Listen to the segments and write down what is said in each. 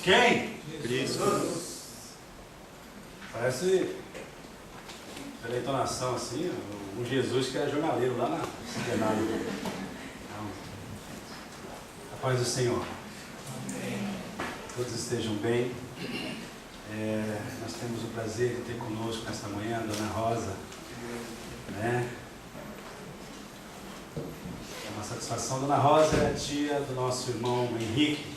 Quem? Cristo. Parece, pela entonação assim, um Jesus que era jornaleiro lá na Centenário. A paz do Senhor. Amém. Todos estejam bem. Nós temos o prazer de ter conosco nesta manhã a Dona Rosa, né? É uma satisfação. Dona Rosa é a tia do nosso irmão Henrique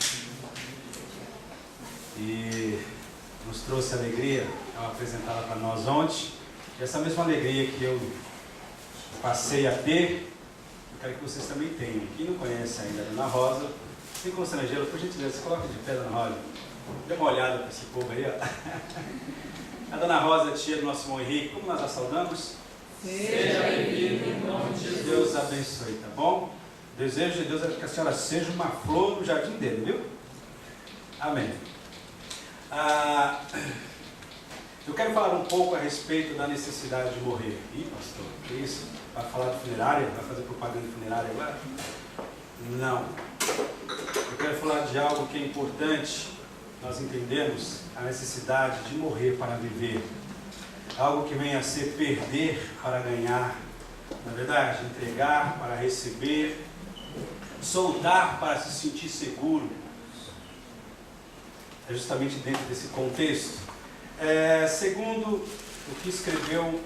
e nos trouxe alegria ao apresentá-la para nós ontem. E essa mesma alegria que eu passei a ter, eu quero que vocês também tenham. Quem não conhece ainda a Dona Rosa, sem constrangê-la, por gentileza, se coloque de pé, Dona Rosa. Dê uma olhada para esse povo aí, ó. A Dona Rosa, tia do nosso irmão Henrique, como nós a saudamos? Seja bem-vindo em nome de Jesus. Deus abençoe, tá bom? O desejo de Deus é que a senhora seja uma flor no jardim dele, viu? Amém. Eu quero falar um pouco a respeito da necessidade de morrer. Ih, pastor, que isso? Vai falar de funerária? Vai fazer propaganda de funerária agora? Não. Eu quero falar de algo que é importante. Nós entendemos a necessidade de morrer para viver. Algo que vem a ser perder para ganhar. Na verdade, entregar para receber. Soltar para se sentir seguro. É justamente dentro desse contexto. Segundo o que escreveu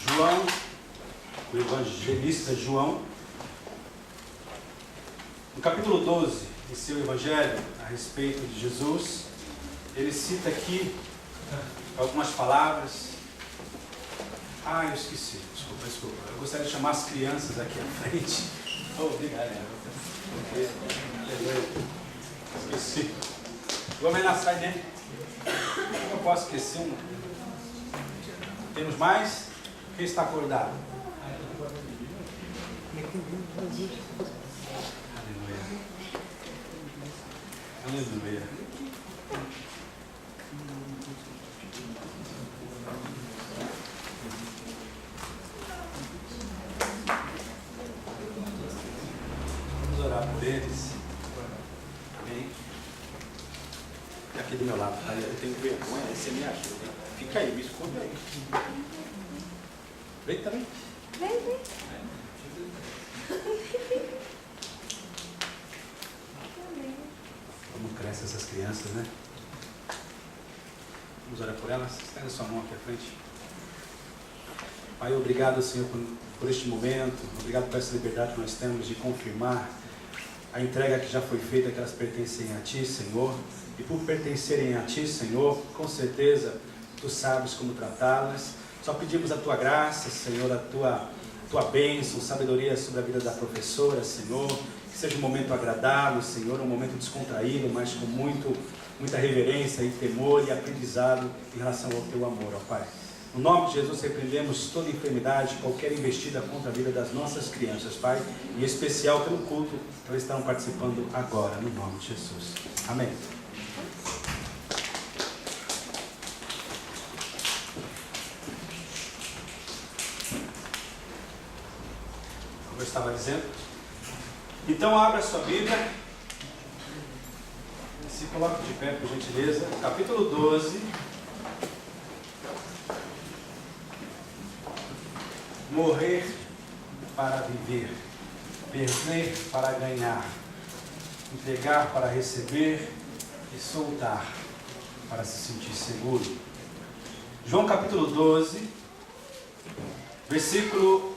João, o evangelista João, no capítulo 12 de seu evangelho, a respeito de Jesus, ele cita aqui algumas palavras. Eu esqueci, desculpa. Eu gostaria de chamar as crianças aqui à frente. Obrigado. Esqueci. Vou ameaçar dentro. Não posso esquecer um. Temos mais? Quem está acordado? Aleluia. Vamos orar por eles. Amém. Aqui do meu lado. Eu tenho vergonha, você me ajuda. Fica aí, me esconde aí. Vem também. Vem. Como crescem essas crianças, né? Vamos orar por elas. Estenda sua mão aqui à frente. Pai, obrigado, Senhor, por este momento. Obrigado por essa liberdade que nós temos de confirmar a entrega que já foi feita, que elas pertencem a Ti, Senhor. E por pertencerem a Ti, Senhor, com certeza Tu sabes como tratá-las. Só pedimos a Tua graça, Senhor, a Tua bênção, sabedoria sobre a vida da professora, Senhor. Que seja um momento agradável, Senhor, um momento descontraído, mas com muita reverência e temor e aprendizado em relação ao Teu amor, ó Pai. No nome de Jesus, repreendemos toda enfermidade, qualquer investida contra a vida das nossas crianças, Pai, em especial pelo culto que elas estão participando agora, no nome de Jesus. Amém. Como eu estava dizendo, então abra sua Bíblia, se coloque de pé, por gentileza, capítulo 12. Morrer para viver, perder para ganhar, entregar para receber e soltar para se sentir seguro. João capítulo 12, versículo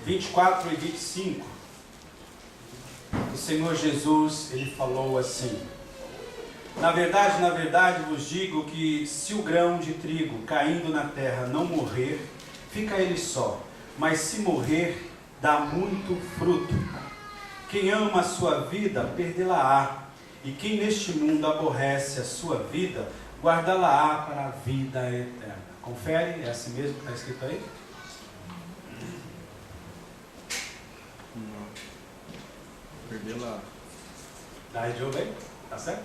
24 e 25. O Senhor Jesus, Ele falou assim: na verdade vos digo que se o grão de trigo caindo na terra não morrer, fica ele só, mas se morrer, dá muito fruto. Quem ama a sua vida, perdê-la-á, e quem neste mundo aborrece a sua vida, guardá-la-á para a vida eterna. Confere, é assim mesmo que está escrito aí? Não. Perdê-la. Daí de novo aí? Tá certo?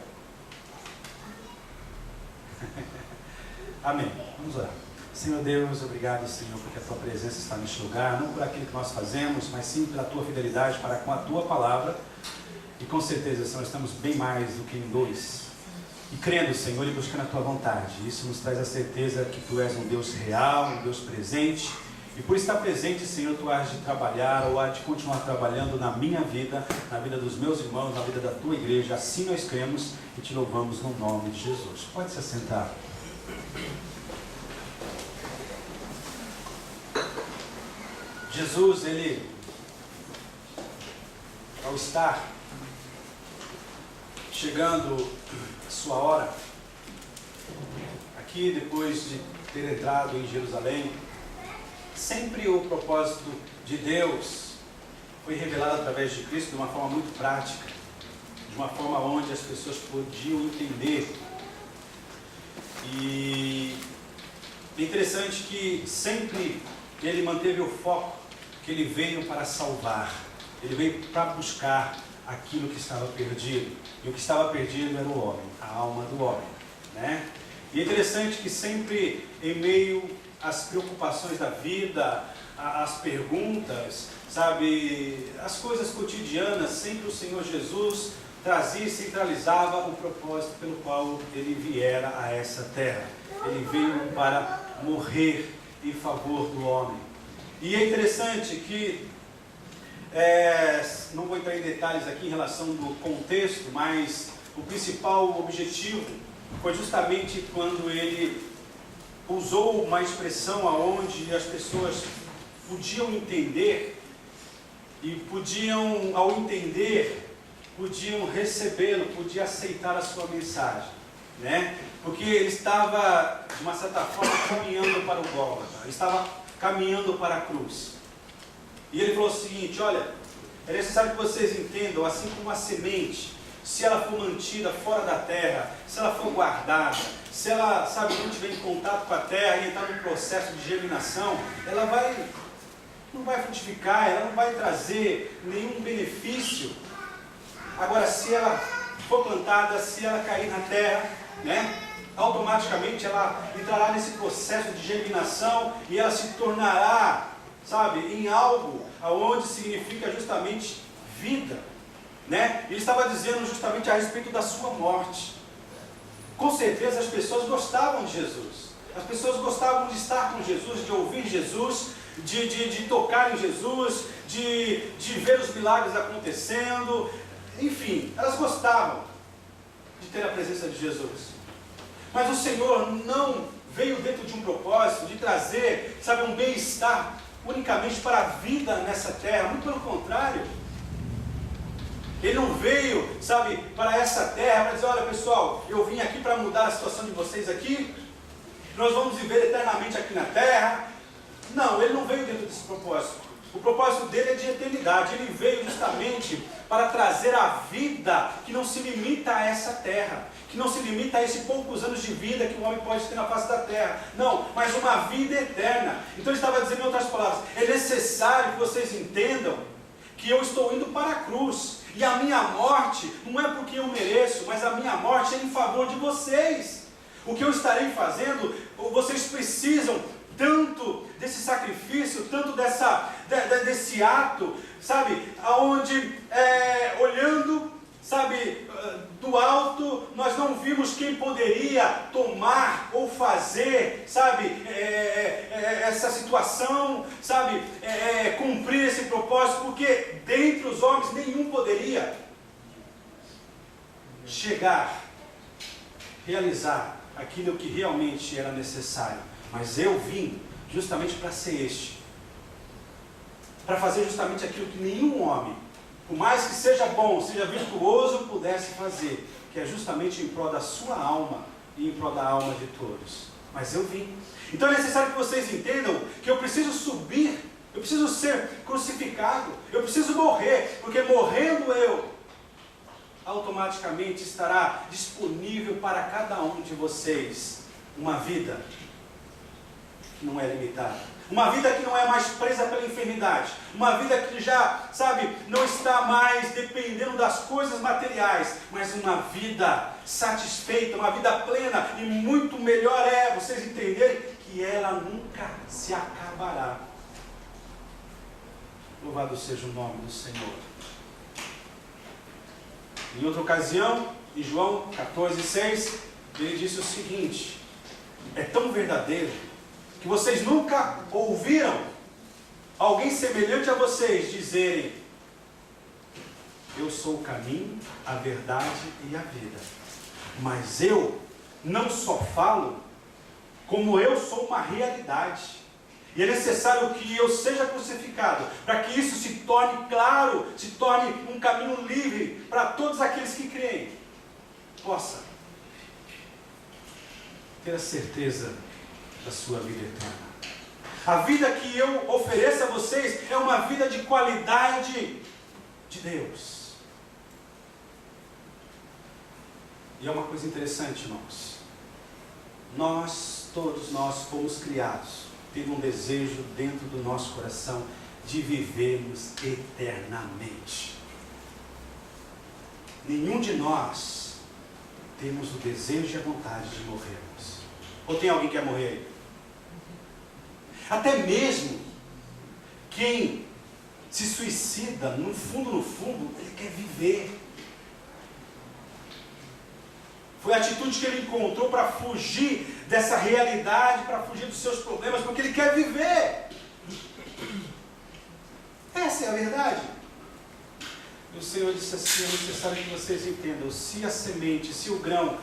Amém. Vamos orar. Senhor Deus, obrigado, Senhor, porque a Tua presença está neste lugar, não por aquilo que nós fazemos, mas sim pela Tua fidelidade para com a Tua palavra. E com certeza, Senhor, estamos bem mais do que em dois. E crendo, Senhor, e buscando a Tua vontade. Isso nos traz a certeza que Tu és um Deus real, um Deus presente. E por estar presente, Senhor, Tu has de trabalhar ou há de continuar trabalhando na minha vida, na vida dos meus irmãos, na vida da Tua igreja. Assim nós cremos e Te louvamos no nome de Jesus. Pode se assentar. Jesus, Ele, ao estar chegando a sua hora, aqui depois de ter entrado em Jerusalém, sempre o propósito de Deus foi revelado através de Cristo de uma forma muito prática, de uma forma onde as pessoas podiam entender. E é interessante que sempre Ele manteve o foco, que Ele veio para salvar, Ele veio para buscar aquilo que estava perdido. E o que estava perdido era o homem, a alma do homem, né? E é interessante que sempre em meio às preocupações da vida, às perguntas, sabe, as coisas cotidianas, sempre o Senhor Jesus trazia e centralizava o propósito pelo qual Ele viera a essa terra. Ele veio para morrer em favor do homem. E é interessante que não vou entrar em detalhes aqui em relação do contexto, mas o principal objetivo foi justamente quando ele usou uma expressão aonde as pessoas podiam entender e podiam, ao entender, podiam recebê-lo, podiam aceitar a sua mensagem, né? Porque ele estava, de uma certa forma, caminhando para o Gólgota, ele estava caminhando para a cruz. E ele falou o seguinte: olha, é necessário que vocês entendam, assim como a semente, se ela for mantida fora da terra, se ela for guardada, se ela, sabe, não estiver em contato com a terra e entrar no processo de germinação, ela não vai frutificar, ela não vai trazer nenhum benefício. Agora, se ela for plantada, se ela cair na terra, né, automaticamente ela entrará nesse processo de germinação e ela se tornará, sabe, em algo aonde significa justamente vida, né? Ele estava dizendo justamente a respeito da sua morte. Com certeza as pessoas gostavam de Jesus, as pessoas gostavam de estar com Jesus, de ouvir Jesus, de tocar em Jesus, de ver os milagres acontecendo, enfim, elas gostavam de ter a presença de Jesus. Mas o Senhor não veio dentro de um propósito de trazer, sabe, um bem-estar unicamente para a vida nessa terra. Muito pelo contrário. Ele não veio, sabe, para essa terra para dizer: olha pessoal, eu vim aqui para mudar a situação de vocês aqui, nós vamos viver eternamente aqui na terra. Não, ele não veio dentro desse propósito. O propósito dele é de eternidade. Ele veio justamente para trazer a vida que não se limita a essa terra, que não se limita a esses poucos anos de vida que o homem pode ter na face da terra. Não, mas uma vida eterna. Então ele estava dizendo, em outras palavras, é necessário que vocês entendam que eu estou indo para a cruz. E a minha morte não é porque eu mereço, mas a minha morte é em favor de vocês. O que eu estarei fazendo, vocês precisam tanto desse sacrifício, tanto desse ato, sabe, aonde, olhando, sabe, do alto, nós não vimos quem poderia tomar ou fazer, sabe, essa situação, sabe, cumprir esse propósito, porque dentre os homens nenhum poderia chegar, realizar aquilo que realmente era necessário. Mas eu vim justamente para ser para fazer justamente aquilo que nenhum homem, por mais que seja bom, seja virtuoso, pudesse fazer, que é justamente em prol da sua alma e em prol da alma de todos. Mas eu vim. Então é necessário que vocês entendam que eu preciso subir, eu preciso ser crucificado, eu preciso morrer, porque morrendo eu, automaticamente estará disponível para cada um de vocês uma vida que não é limitada, uma vida que não é mais presa pela enfermidade, uma vida que já, sabe, não está mais dependendo das coisas materiais, mas uma vida satisfeita, uma vida plena, e muito melhor é vocês entenderem que ela nunca se acabará. Louvado seja o nome do Senhor. Em outra ocasião, em João 14,6, ele disse o seguinte: é tão verdadeiro que vocês nunca ouviram alguém semelhante a vocês dizerem: eu sou o caminho, a verdade e a vida. Mas eu não só falo, como eu sou uma realidade. E é necessário que eu seja crucificado, para que isso se torne claro, se torne um caminho livre para todos aqueles que creem. Possa ter a certeza da sua vida eterna. A vida que eu ofereço a vocês é uma vida de qualidade de Deus. E é uma coisa interessante, irmãos. Todos nós fomos criados tendo um desejo dentro do nosso coração de vivermos eternamente. Nenhum de nós temos o desejo e a vontade de morrermos. Ou tem alguém que quer morrer aí? Até mesmo quem se suicida, no fundo, ele quer viver. Foi a atitude que ele encontrou para fugir dessa realidade, para fugir dos seus problemas, porque ele quer viver. Essa é a verdade. E o Senhor disse assim: é necessário que vocês entendam, se a semente, se o grão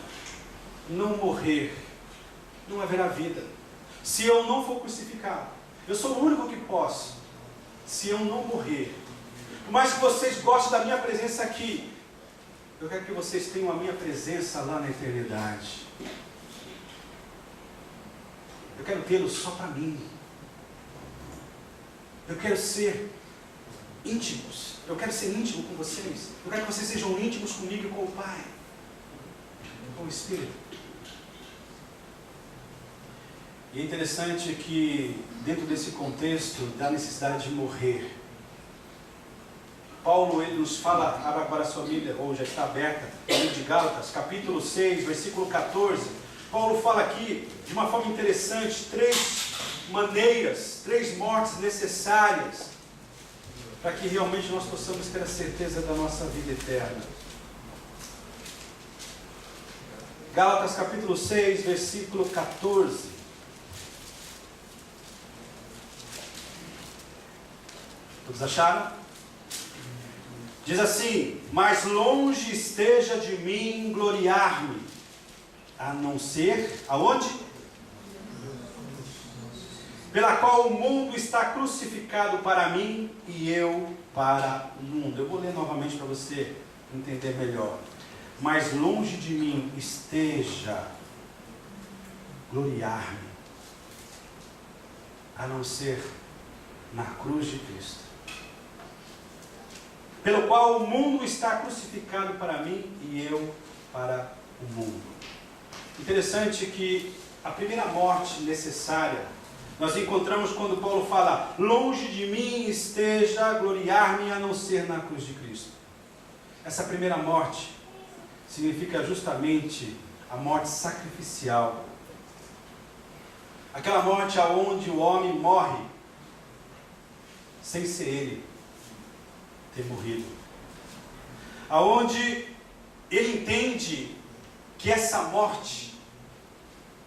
não morrer, não haverá vida. Se eu não for crucificado, eu sou o único que posso. Se eu não morrer, por mais que vocês gostem da minha presença aqui, eu quero que vocês tenham a minha presença lá na eternidade. Eu quero tê-lo só para mim. Eu quero ser íntimos. Eu quero ser íntimo com vocês. Eu quero que vocês sejam íntimos comigo e com o Pai, com o Espírito. E é interessante que, dentro desse contexto da necessidade de morrer, Paulo, ele nos fala, abra para a sua Bíblia, ou já está aberta, no livro de Gálatas, capítulo 6, versículo 14. Paulo fala aqui, de uma forma interessante, 3 maneiras, 3 mortes necessárias, para que realmente nós possamos ter a certeza da nossa vida eterna. Gálatas, capítulo 6, versículo 14. Todos acharam? Diz assim: mas longe esteja de mim gloriar-me, a não ser, aonde? Pela qual o mundo está crucificado para mim e eu para o mundo. Eu vou ler novamente para você entender melhor. Mas longe de mim esteja gloriar-me, a não ser na cruz de Cristo, pelo qual o mundo está crucificado para mim e eu para o mundo. Interessante que a primeira morte necessária nós encontramos quando Paulo fala: longe de mim esteja gloriar-me a não ser na cruz de Cristo. Essa primeira morte significa justamente a morte sacrificial. Aquela morte aonde o homem morre sem ser ele ter morrido. Aonde ele entende que essa morte,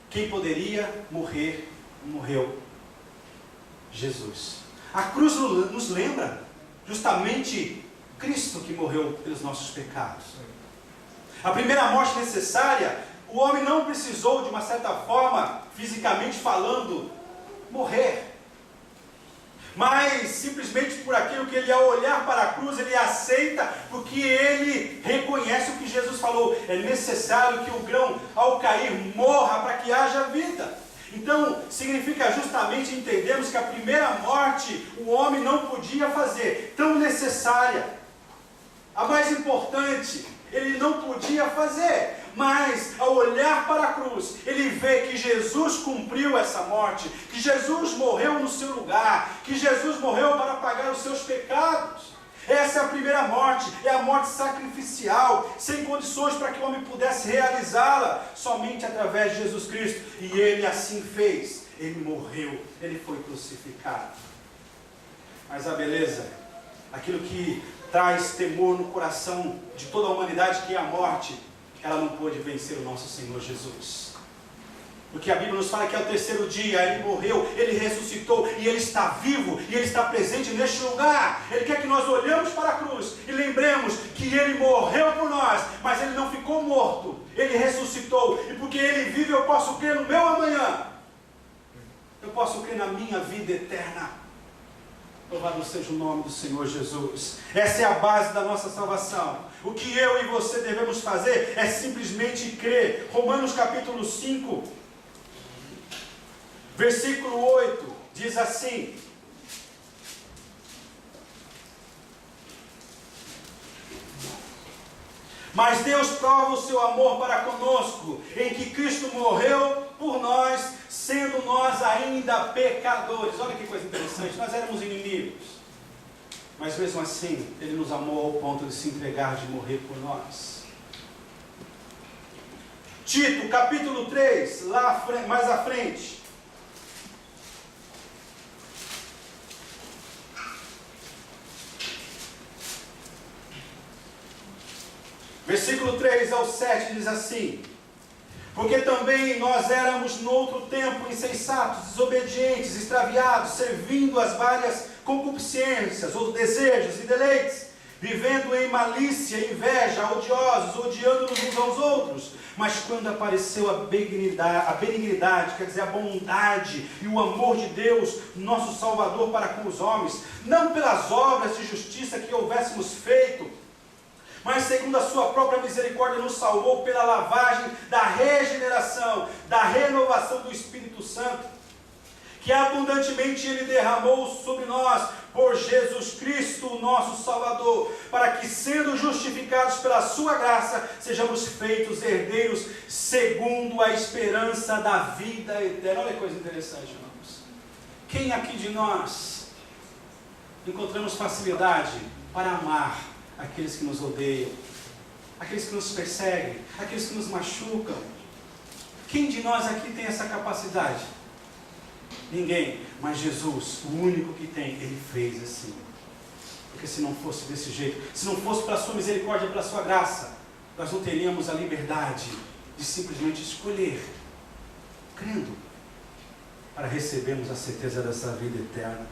quem poderia morrer, morreu. Jesus. A cruz nos lembra justamente Cristo que morreu pelos nossos pecados. A primeira morte necessária, o homem não precisou, de uma certa forma, fisicamente falando, morrer. Mas simplesmente por aquilo que ele, ao olhar para a cruz, ele aceita, porque ele reconhece o que Jesus falou: é necessário que o grão, ao cair, morra para que haja vida. Então, significa justamente entendermos que a primeira morte o homem não podia fazer, tão necessária, a mais importante, ele não podia fazer. Mas, ao olhar para a cruz, ele vê que Jesus cumpriu essa morte, que Jesus morreu no seu lugar, que Jesus morreu para pagar os seus pecados. Essa é a primeira morte, é a morte sacrificial, sem condições para que o homem pudesse realizá-la, somente através de Jesus Cristo. E ele assim fez, ele morreu, ele foi crucificado. Mas a beleza, aquilo que traz temor no coração de toda a humanidade, que é a morte, ela não pôde vencer o nosso Senhor Jesus. Porque a Bíblia nos fala que ao terceiro dia Ele morreu, Ele ressuscitou e Ele está vivo e Ele está presente neste lugar. Ele quer que nós olhemos para a cruz e lembremos que Ele morreu por nós, mas Ele não ficou morto, Ele ressuscitou. E porque Ele vive, eu posso crer no meu amanhã, eu posso crer na minha vida eterna. Louvado seja o nome do Senhor Jesus. Essa é a base da nossa salvação. O que eu e você devemos fazer é simplesmente crer. Romanos capítulo 5, versículo 8, diz assim: mas Deus prova o seu amor para conosco, em que Cristo morreu por nós, sendo nós ainda pecadores. Olha que coisa interessante, nós éramos inimigos, mas mesmo assim, Ele nos amou ao ponto de se entregar, de morrer por nós. Tito, capítulo 3, lá mais à frente. Versículo 3 ao 7 diz assim: porque também nós éramos no outro tempo insensatos, desobedientes, extraviados, servindo as várias concupiscências, ou desejos e deleites, vivendo em malícia e inveja, odiosos, odiando-nos uns aos outros. Mas quando apareceu a benignidade, quer dizer, a bondade e o amor de Deus, nosso Salvador, para com os homens, não pelas obras de justiça que houvéssemos feito, mas segundo a sua própria misericórdia nos salvou pela lavagem da regeneração, da renovação do Espírito Santo, que abundantemente Ele derramou sobre nós, por Jesus Cristo, o nosso Salvador, para que, sendo justificados pela sua graça, sejamos feitos herdeiros segundo a esperança da vida eterna. Olha que coisa interessante, irmãos. Quem aqui de nós encontramos facilidade para amar aqueles que nos odeiam, aqueles que nos perseguem, aqueles que nos machucam? Quem de nós aqui tem essa capacidade? Ninguém, mas Jesus, o único que tem, Ele fez assim. Porque se não fosse desse jeito, se não fosse pela sua misericórdia, pela sua graça, nós não teríamos a liberdade de simplesmente escolher, crendo, para recebermos a certeza dessa vida eterna.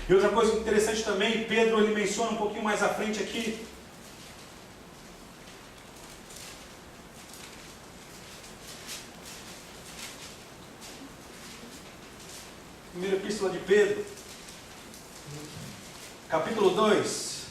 E outra coisa interessante também, Pedro ele menciona um pouquinho mais à frente aqui, primeira epístola de Pedro, capítulo 2,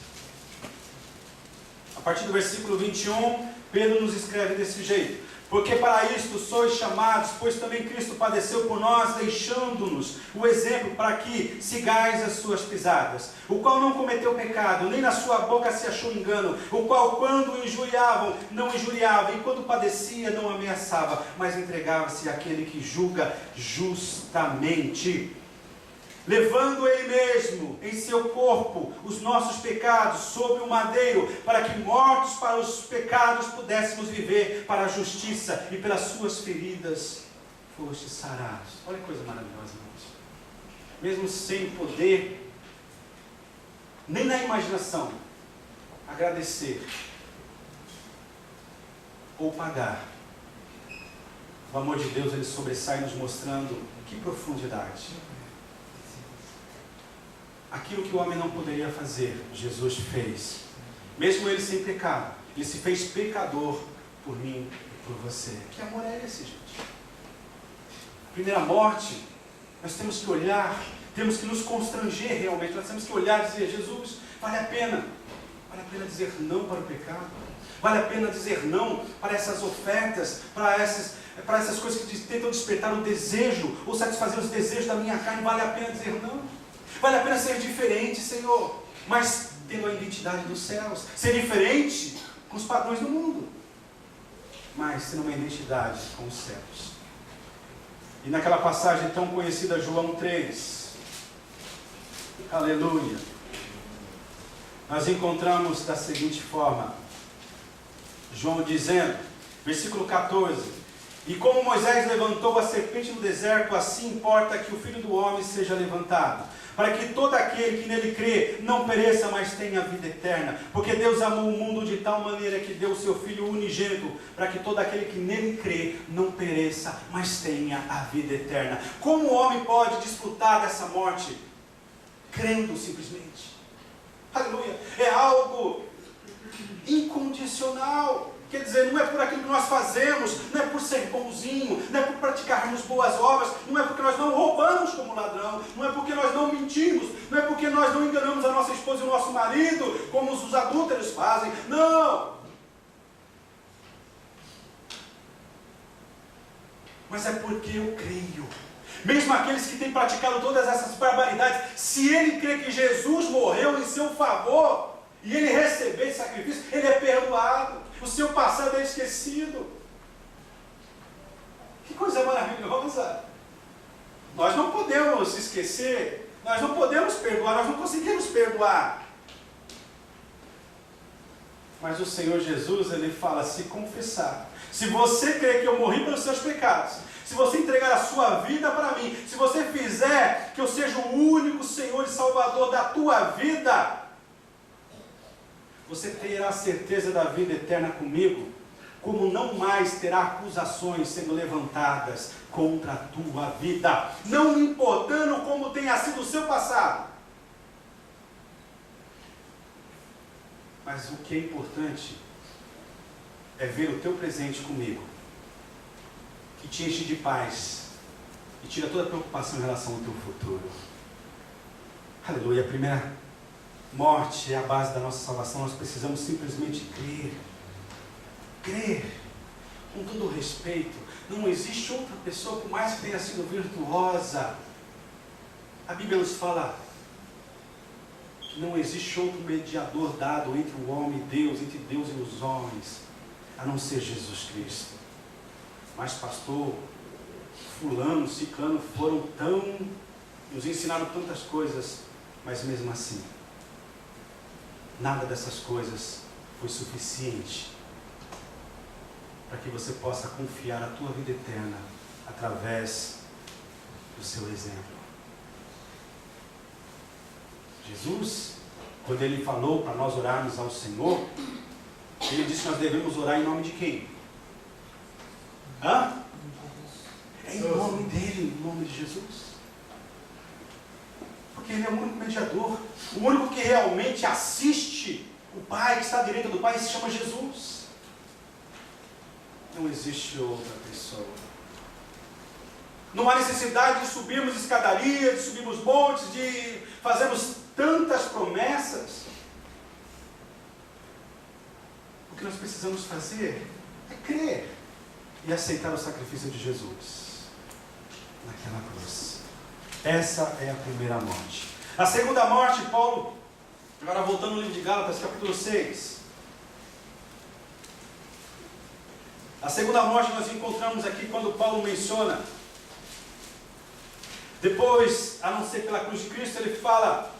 a partir do versículo 21, Pedro nos escreve desse jeito: porque para isto sois chamados, pois também Cristo padeceu por nós, deixando-nos o exemplo para que sigais as suas pisadas, o qual não cometeu pecado, nem na sua boca se achou engano, o qual quando injuriavam, não injuriava, e quando padecia, não ameaçava, mas entregava-se àquele que julga justamente, levando Ele mesmo em seu corpo os nossos pecados sobre o madeiro, para que mortos para os pecados pudéssemos viver para a justiça, e pelas suas feridas fostes sarados. Olha que coisa maravilhosa, irmãos. Mesmo sem poder, nem na imaginação, agradecer ou pagar, o amor de Deus ele sobressai, nos mostrando que profundidade. Aquilo que o homem não poderia fazer, Jesus fez. Mesmo ele sem pecado, ele se fez pecador por mim e por você. Que amor é esse, gente? Primeira morte, nós temos que olhar, temos que nos constranger realmente, nós temos que olhar e dizer: Jesus, vale a pena dizer não para o pecado, vale a pena dizer não para essas ofertas, para essas coisas que tentam despertar o desejo, ou satisfazer os desejos da minha carne, vale a pena dizer não. Vale a pena ser diferente, Senhor, mas tendo a identidade dos céus, ser diferente com os padrões do mundo, mas tendo uma identidade com os céus. E naquela passagem tão conhecida, João 3, aleluia, nós encontramos da seguinte forma, João dizendo, versículo 14: E como Moisés levantou a serpente no deserto, assim importa que o Filho do Homem seja levantado, para que todo aquele que nele crê não pereça, mas tenha vida eterna. Porque Deus amou o mundo de tal maneira que deu o seu Filho unigênito, para que todo aquele que nele crê não pereça, mas tenha a vida eterna. Como o homem pode desfrutar dessa morte? Crendo simplesmente. Aleluia! É algo incondicional. Quer dizer, não é por aquilo que nós fazemos, não é por ser bonzinho, não é por praticarmos boas obras, não é porque nós não roubamos como ladrão, não é porque nós não mentimos, não é porque nós não enganamos a nossa esposa e o nosso marido, como os adúlteros fazem. Não! Mas é porque eu creio. Mesmo aqueles que têm praticado todas essas barbaridades, se ele crê que Jesus morreu em seu favor, e ele receber esse sacrifício, ele é perdoado. O seu passado é esquecido. Que coisa maravilhosa. Nós não podemos esquecer, nós não podemos perdoar, nós não conseguimos perdoar. Mas o Senhor Jesus, ele fala, se confessar, se você crer que eu morri pelos seus pecados, se você entregar a sua vida para mim, se você fizer que eu seja o único Senhor e Salvador da tua vida, você terá certeza da vida eterna comigo, como não mais terá acusações sendo levantadas contra a tua vida, não importando como tenha sido o seu passado. Mas o que é importante é ver o teu presente comigo, que te enche de paz e tira toda a preocupação em relação ao teu futuro. Aleluia. A primeira morte é a base da nossa salvação. Nós precisamos simplesmente crer. Crer. Com todo o respeito, não existe outra pessoa, por mais que tenha sido virtuosa. A Bíblia nos fala que não existe outro mediador dado entre o homem e Deus, entre Deus e os homens, a não ser Jesus Cristo. Mas pastor, fulano, ciclano nos ensinaram tantas coisas, mas mesmo assim, nada dessas coisas foi suficiente para que você possa confiar a tua vida eterna através do seu exemplo. Jesus, quando ele falou para nós orarmos ao Senhor, ele disse que nós devemos orar em nome de quem? É em nome dele, em nome de Jesus. Porque ele é o único mediador, o único que realmente assiste o Pai, que está à direita do Pai, se chama Jesus. Não existe outra pessoa. Não há necessidade de subirmos escadarias, de subirmos montes, de fazermos tantas promessas. O que nós precisamos fazer é crer e aceitar o sacrifício de Jesus naquela cruz. Essa é a primeira morte. A segunda morte, Paulo, agora voltando no livro de Gálatas, capítulo 6. A segunda morte nós encontramos aqui quando Paulo menciona, depois, a não ser pela cruz de Cristo, ele fala,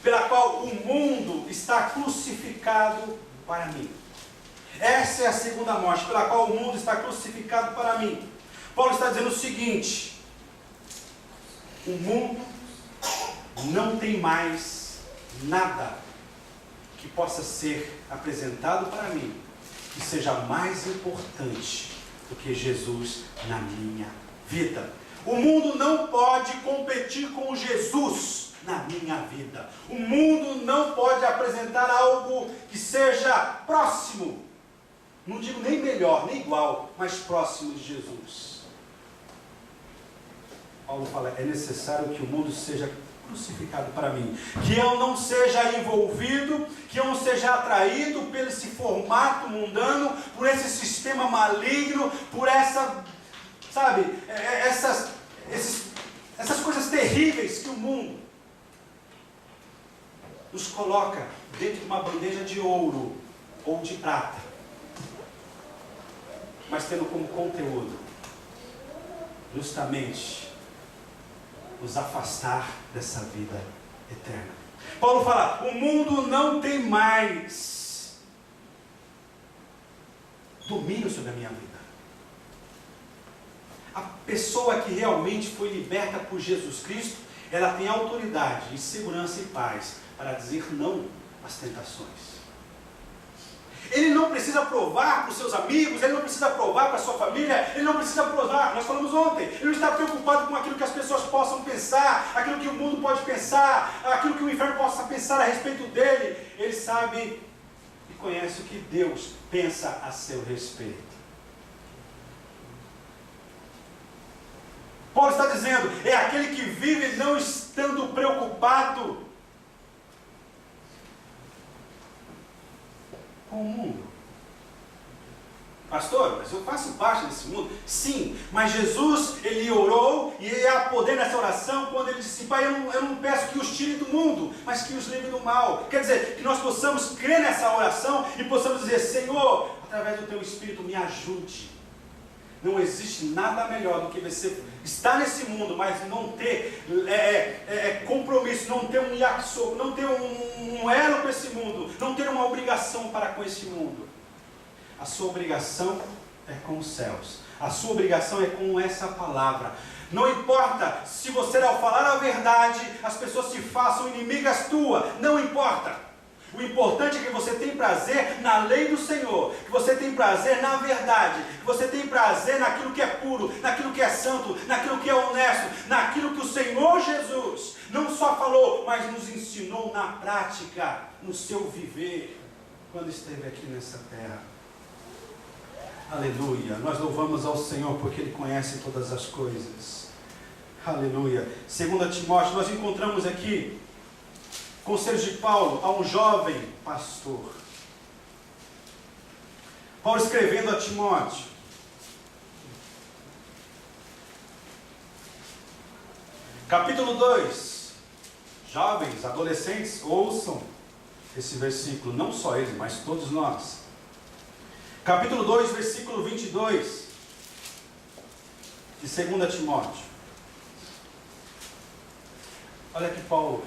pela qual o mundo está crucificado para mim. Essa é a segunda morte, pela qual o mundo está crucificado para mim. Paulo está dizendo o seguinte: o mundo não tem mais nada que possa ser apresentado para mim que seja mais importante do que Jesus na minha vida. O mundo não pode competir com Jesus na minha vida. O mundo não pode apresentar algo que seja próximo, não digo nem melhor, nem igual, mas próximo de Jesus. Paulo fala, é necessário que o mundo seja crucificado para mim, que eu não seja envolvido, que eu não seja atraído por esse formato mundano, por esse sistema maligno, por essa, sabe, essas coisas terríveis que o mundo nos coloca dentro de uma bandeja de ouro ou de prata, mas tendo como conteúdo justamente nos afastar dessa vida eterna. Paulo fala, o mundo não tem mais domínio sobre a minha vida. A pessoa que realmente foi liberta por Jesus Cristo, ela tem autoridade, e segurança e paz para dizer não às tentações. Ele não precisa provar para os seus amigos, ele não precisa provar para a sua família, ele não precisa provar, nós falamos ontem, ele não está preocupado com aquilo que as pessoas possam pensar, aquilo que o mundo pode pensar, aquilo que o inferno possa pensar a respeito dele. Ele sabe e conhece o que Deus pensa a seu respeito. Paulo está dizendo, é aquele que vive não estando preocupado com o mundo. Pastor, mas eu faço parte desse mundo. Sim, mas Jesus, ele orou, e há poder nessa oração, quando ele disse, Pai, eu não peço que os tire do mundo, mas que os livre do mal. Quer dizer, que nós possamos crer nessa oração, e possamos dizer, Senhor, através do teu Espírito, me ajude. Não existe nada melhor do que você estar nesse mundo, mas não ter compromisso, não ter um yakisoku, não ter um elo com esse mundo, não ter uma obrigação para com esse mundo. A sua obrigação é com os céus. A sua obrigação é com essa palavra. Não importa se você, ao falar a verdade, as pessoas se façam inimigas tuas. Não importa. O importante é que você tem prazer na lei do Senhor, que você tem prazer na verdade, que você tem prazer naquilo que é puro, naquilo que é santo, naquilo que é honesto, naquilo que o Senhor Jesus não só falou, mas nos ensinou na prática, no seu viver, quando esteve aqui nessa terra. Aleluia, nós louvamos ao Senhor porque Ele conhece todas as coisas. Aleluia. 2 Timóteo, nós encontramos aqui conselhos de Paulo a um jovem pastor. Paulo escrevendo a Timóteo. Capítulo 2. Jovens, adolescentes, ouçam esse versículo, não só eles, mas todos nós. Capítulo 2, versículo 22 de 2 Timóteo. Olha que Paulo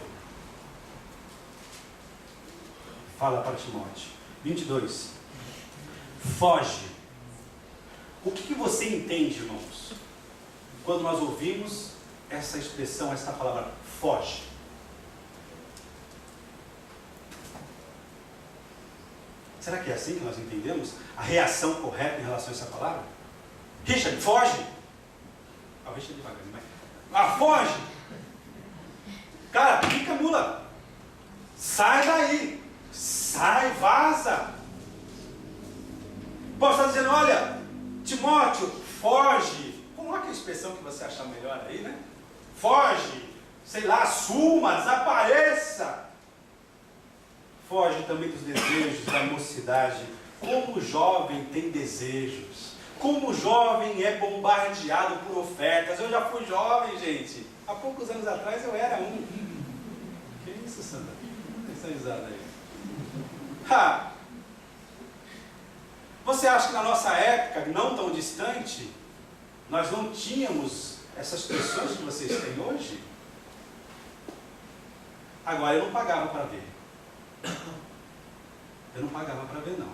fala para Timóteo. 22. Foge. O que você entende, irmãos, quando nós ouvimos essa expressão, essa palavra, foge? Será que é assim que nós entendemos a reação correta em relação a essa palavra? Richard, foge! Richard devagarzinho, vai. Foge! Cara, fica mula! Sai daí! Sai, vaza! Paulo está dizendo, olha, Timóteo, foge! Coloca a expressão que você achar melhor aí, né? Foge! Sei lá, suma, desapareça! Foge também dos desejos da mocidade. Como o jovem tem desejos. Como o jovem é bombardeado por ofertas. Eu já fui jovem, gente. Há poucos anos atrás eu era um. Que isso, Sandra? Essa risada aí. Você acha que na nossa época, não tão distante, nós não tínhamos essas pressões que vocês têm hoje? Agora, eu não pagava para ver. Eu não pagava para ver, não.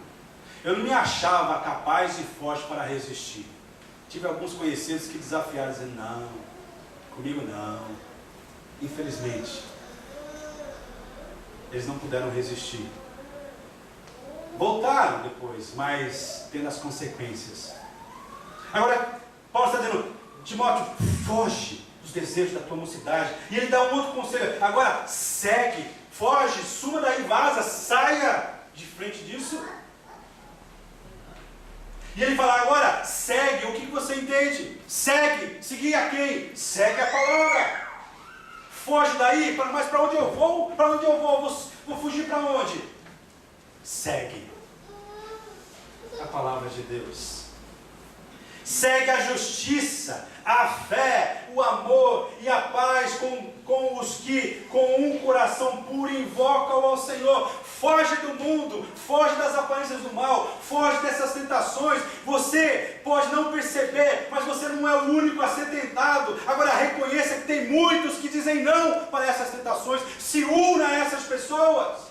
Eu não me achava capaz e forte para resistir. Tive alguns conhecidos que desafiaram, dizendo, não, comigo não. Infelizmente, eles não puderam resistir. Voltaram depois, mas tendo as consequências. Agora, Paulo está dizendo, Timóteo, foge dos desejos da tua mocidade. E ele dá um outro conselho. Agora, segue, foge, suma daí, vaza, saia de frente disso. E ele fala, agora, segue, o que você entende? Segue, seguir a quem? Segue a palavra. Foge daí, mas para onde eu vou? Para onde eu vou? Vou fugir para onde? Segue a palavra de Deus. Segue a justiça, a fé, o amor e a paz com os que, com um coração puro, invocam ao Senhor. Foge do mundo, foge das aparências do mal, foge dessas tentações. Você pode não perceber, mas você não é o único a ser tentado. Agora reconheça que tem muitos que dizem não para essas tentações. Se una a essas pessoas.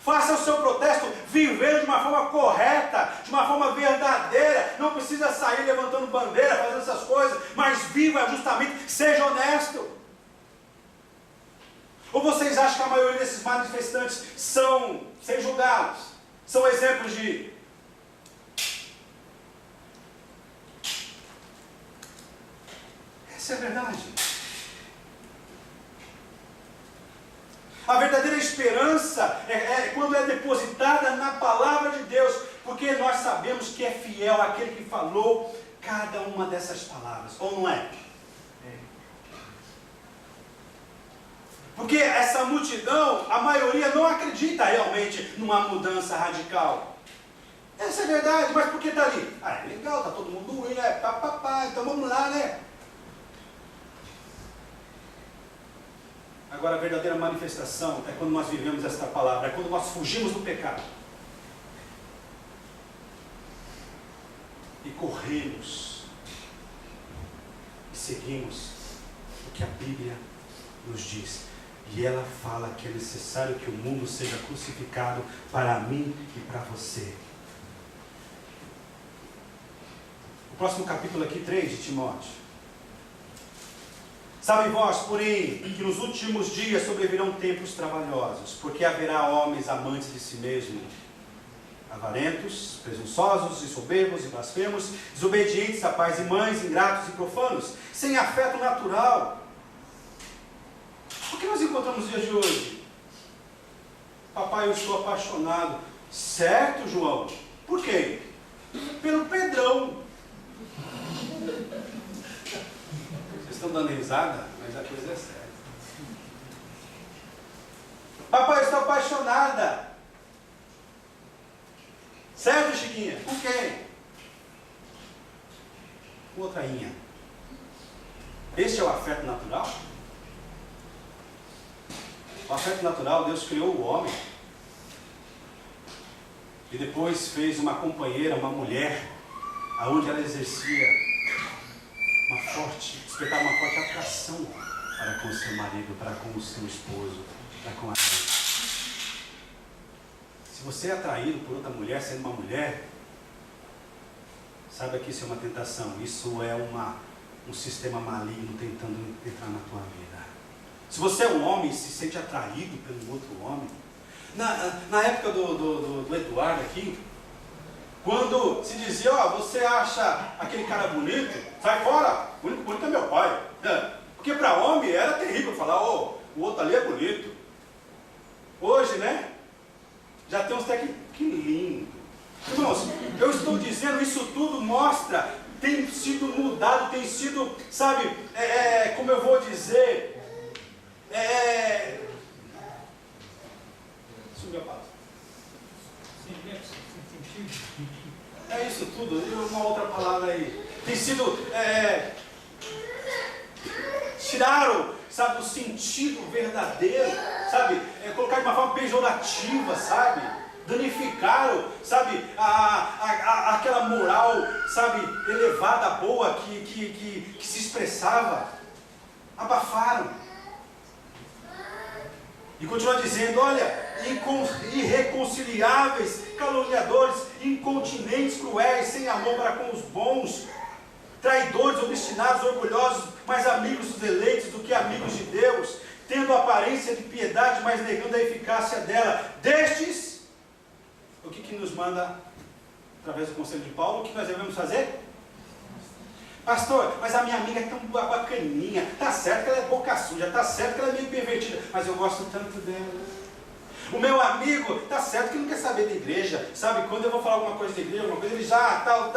Faça o seu protesto vivendo de uma forma correta, de uma forma verdadeira, não precisa sair levantando bandeira, fazendo essas coisas, mas viva justamente, seja honesto. Ou vocês acham que a maioria desses manifestantes são, sem julgá-los, são exemplos de... Essa é a verdade. A verdadeira esperança é quando é depositada na palavra de Deus, porque nós sabemos que é fiel aquele que falou cada uma dessas palavras, ou não é? Porque essa multidão, a maioria não acredita realmente numa mudança radical. Essa é a verdade, mas por que está ali? Ah, é legal, está todo mundo indo, então vamos lá, né? Agora a verdadeira manifestação é quando nós vivemos esta palavra, é quando nós fugimos do pecado. E corremos. E seguimos o que a Bíblia nos diz. E ela fala que é necessário que o mundo seja crucificado para mim e para você. O próximo capítulo aqui, 3 de Timóteo. Sabe vós, porém, que nos últimos dias sobrevirão tempos trabalhosos, porque haverá homens amantes de si mesmos, avarentos, presunçosos e soberbos e blasfemos, desobedientes a pais e mães, ingratos e profanos, sem afeto natural. O que nós encontramos nos dias de hoje? Papai, eu estou apaixonado. Certo, João? Por quê? Pelo Pedrão. Vocês estão dando risada, mas a coisa é séria. Papai, eu estou apaixonada. Certo, Chiquinha? Com quem? Com outra inha. Este é o afeto natural? O afeto natural, Deus criou o homem. E depois fez uma companheira, uma mulher, aonde ela exercia despertava uma forte atração para com o seu marido, para com o seu esposo, para com a gente. Se você é atraído por outra mulher, sendo uma mulher, saiba que isso é uma tentação, isso é um sistema maligno tentando entrar na tua vida. Se você é um homem e se sente atraído pelo outro homem, na época do Eduardo aqui, quando se dizia, você acha aquele cara bonito, sai fora, o único bonito é meu pai. Porque para homem era terrível falar, o outro ali é bonito. Hoje, né? Já tem uns até que lindo. Irmãos, eu estou dizendo, isso tudo mostra, tem sido mudado, tem sido, sabe, como eu vou dizer, subiu a palavra. É isso tudo, e uma outra palavra aí. Tem sido, tiraram, sabe, o sentido verdadeiro, sabe, colocar de uma forma pejorativa, sabe, danificaram, sabe, aquela moral, sabe, elevada, boa, que se expressava, abafaram. E continua dizendo, olha, irreconciliáveis, caluniadores, incontinentes, cruéis, sem amor para com os bons, traidores, obstinados, orgulhosos, mais amigos dos eleitos do que amigos de Deus, tendo aparência de piedade, mas negando a eficácia dela. Destes, o que nos manda, através do conselho de Paulo, o que nós devemos fazer? Pastor, mas a minha amiga é tão bacaninha, tá certo que ela é boca suja, tá certo que ela é meio pervertida, mas eu gosto tanto dela. O meu amigo, tá certo que não quer saber da igreja, sabe, quando eu vou falar alguma coisa da igreja, alguma coisa, ele já, tal,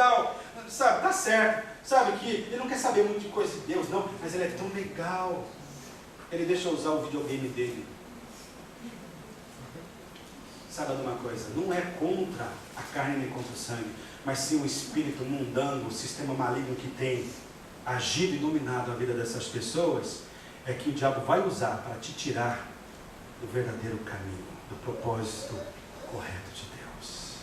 sabe, tá certo, sabe, que ele não quer saber muito de coisa de Deus, não, mas ele é tão legal, ele deixa eu usar o videogame dele. Sabe de uma coisa, não é contra a carne nem contra o sangue, mas sim o espírito mundano, o sistema maligno que tem agido e dominado a vida dessas pessoas, é que o diabo vai usar para te tirar do verdadeiro caminho, do propósito correto de Deus.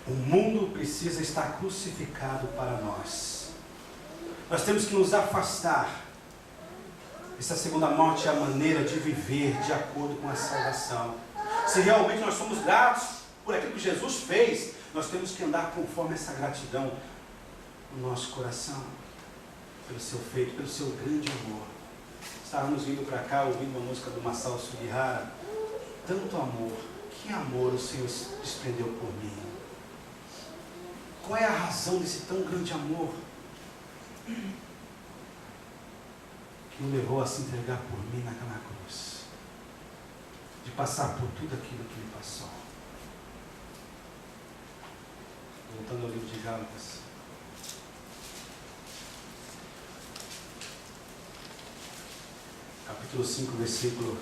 O mundo precisa estar crucificado para nós. Nós temos que nos afastar. Essa segunda morte é a maneira de viver de acordo com a salvação. Se realmente nós somos gratos por aquilo que Jesus fez, nós temos que andar conforme essa gratidão no nosso coração, pelo seu feito, pelo seu grande amor. Estávamos vindo para cá ouvindo uma música do Masao Sugihara. Tanto amor, que amor o Senhor desprendeu por mim? Qual é a razão desse tão grande amor que o levou a se entregar por mim naquela cruz? De passar por tudo aquilo que ele passou. Voltando ao livro de Gálatas. Capítulo 5, versículo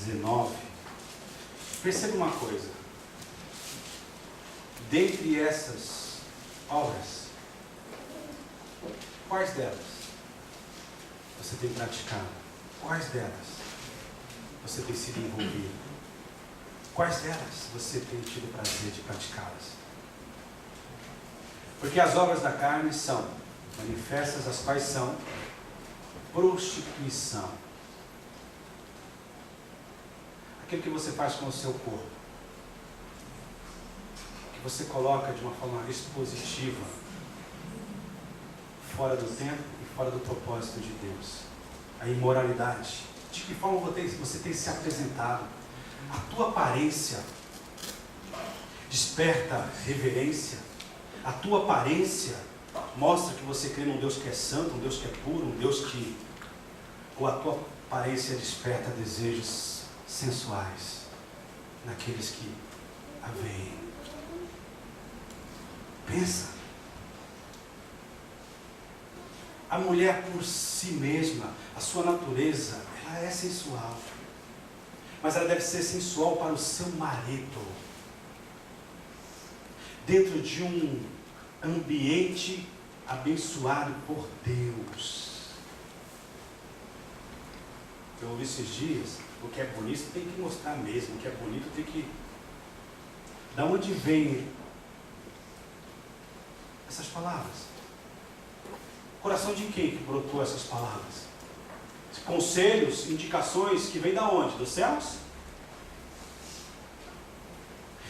19. Perceba uma coisa. Dentre essas obras, quais delas você tem praticado? Quais delas você tem sido envolvido? Quais delas você tem tido prazer de praticá-las? Porque as obras da carne são manifestas, as quais são prostituição. Aquilo que você faz com o seu corpo, que você coloca de uma forma expositiva, fora do tempo e fora do propósito de Deus. A imoralidade. De que forma você tem se apresentado? A tua aparência desperta reverência. A tua aparência mostra que você crê num Deus que é santo, um Deus que é puro, um Deus que... Ou a tua aparência desperta desejos sensuais naqueles que a veem. Pensa. A mulher por si mesma, a sua natureza, ela é sensual. Mas ela deve ser sensual para o seu marido. Dentro de um ambiente abençoado por Deus. Eu ouvi esses dias, o que é bonito tem que mostrar mesmo, o que é bonito tem que... Da onde vem essas palavras? Coração de quem que brotou essas palavras? Conselhos, indicações que vêm da onde? Dos céus?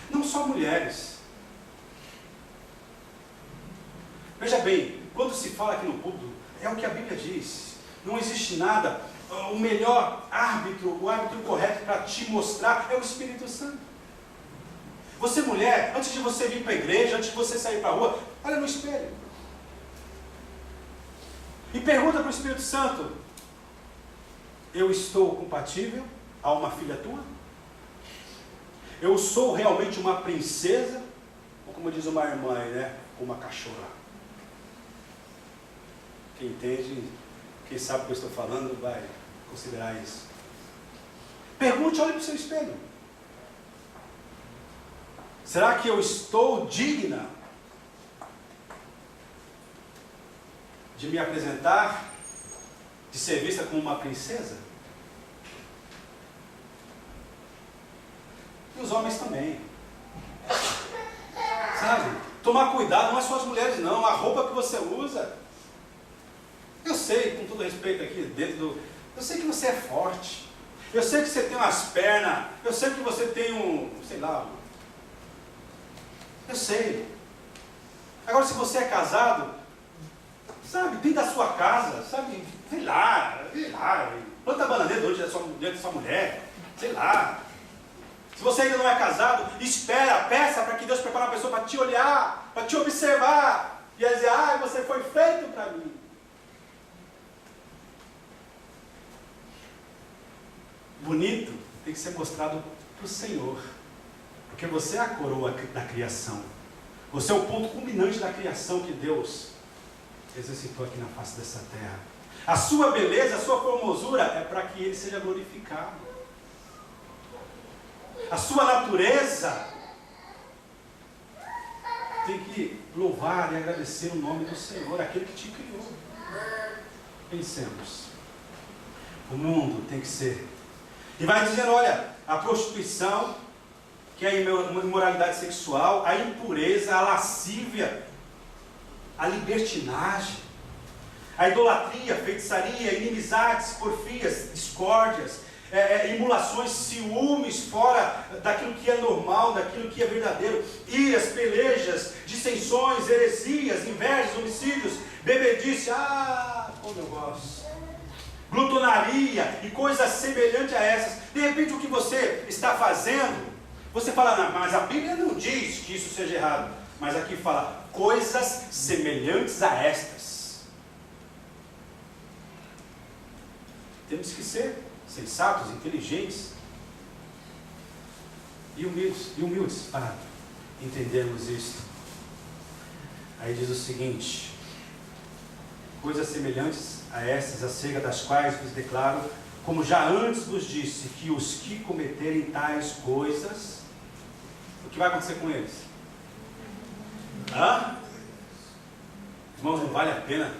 Não só mulheres. Veja bem, quando se fala aqui no púlpito, é o que a Bíblia diz. Não existe nada. O melhor árbitro, o árbitro correto para te mostrar é o Espírito Santo. Você mulher, antes de você vir para a igreja, antes de você sair para a rua, olha no espelho. E pergunta para o Espírito Santo: eu estou compatível a uma filha tua? Eu sou realmente uma princesa? Ou como diz uma irmã aí, né? Uma cachorra. Quem entende, quem sabe o que eu estou falando, vai considerar isso. Pergunte, olhe para o seu espelho. Será que eu estou digna de me apresentar, de ser vista como uma princesa? E os homens também. Sabe? Tomar cuidado, não é só as mulheres não, a roupa que você usa. Eu sei, com todo respeito aqui dentro do... Eu sei que você é forte. Eu sei que você tem umas pernas. Eu sei que você tem sei lá. Eu sei. Agora, se você é casado, sabe, dentro da sua casa, sabe, sei lá, planta bananeira dentro da sua mulher, sei lá. Se você ainda não é casado, espera, peça para que Deus prepare uma pessoa para te olhar, para te observar, e dizer: ah, você foi feito para mim. Bonito tem que ser mostrado para o Senhor, porque você é a coroa da criação, você é o ponto culminante da criação que Deus exercitou aqui na face dessa terra. A sua beleza, a sua formosura é para que Ele seja glorificado. A sua natureza tem que louvar e agradecer o nome do Senhor, aquele que te criou. Pensemos, o mundo tem que ser... E vai dizendo, olha, a prostituição, que é a imoralidade sexual, a impureza, a lascívia, a libertinagem, A idolatria, feitiçaria, inimizades, porfias, discórdias, emulações, ciúmes fora daquilo que é normal, daquilo que é verdadeiro, iras, pelejas, dissensões, heresias, invejas, homicídios, bebedice, como eu gosto, glutonaria e coisas semelhantes a essas. De repente o que você está fazendo, você fala, não, mas a Bíblia não diz que isso seja errado, mas aqui fala, coisas semelhantes a estas. Temos que ser sensatos, inteligentes e humildes para entendermos isto. Aí diz o seguinte: coisas semelhantes a estas, acerca das quais vos declaro, como já antes vos disse, que os que cometerem tais coisas, o que vai acontecer com eles? Irmãos, não vale a pena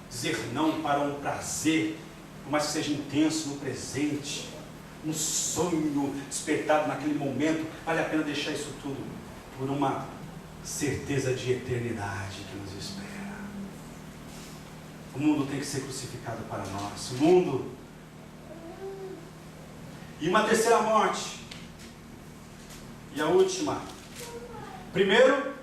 dizer não para um prazer, por mais que seja intenso no presente, um sonho despertado naquele momento. Vale a pena deixar isso tudo por uma certeza de eternidade que nos espera. O mundo tem que ser crucificado para nós. O mundo. E uma terceira morte. E a última. Primeiro,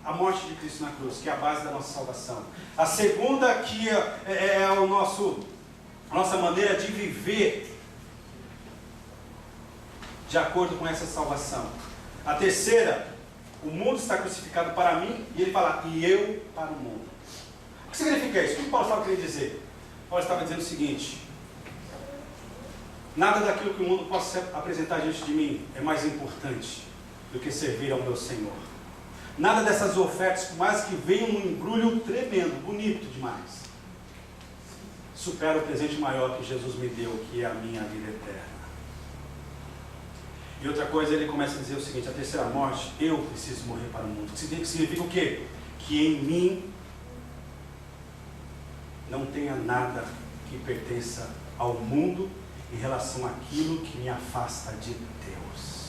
a morte de Cristo na cruz, que é a base da nossa salvação. A segunda, que é a nossa maneira de viver de acordo com essa salvação. A terceira, o mundo está crucificado para mim, e ele fala, e eu para o mundo. O que significa isso? O que Paulo estava querendo dizer? Paulo estava dizendo o seguinte: nada daquilo que o mundo possa apresentar diante de mim é mais importante do que servir ao meu Senhor. Nada dessas ofertas, por mais que venham num embrulho tremendo, bonito demais, supera o presente maior que Jesus me deu, que é a minha vida eterna. E outra coisa, ele começa a dizer o seguinte: a terceira morte, eu preciso morrer para o mundo. Significa o quê? Que em mim não tenha nada que pertença ao mundo em relação àquilo que me afasta de Deus.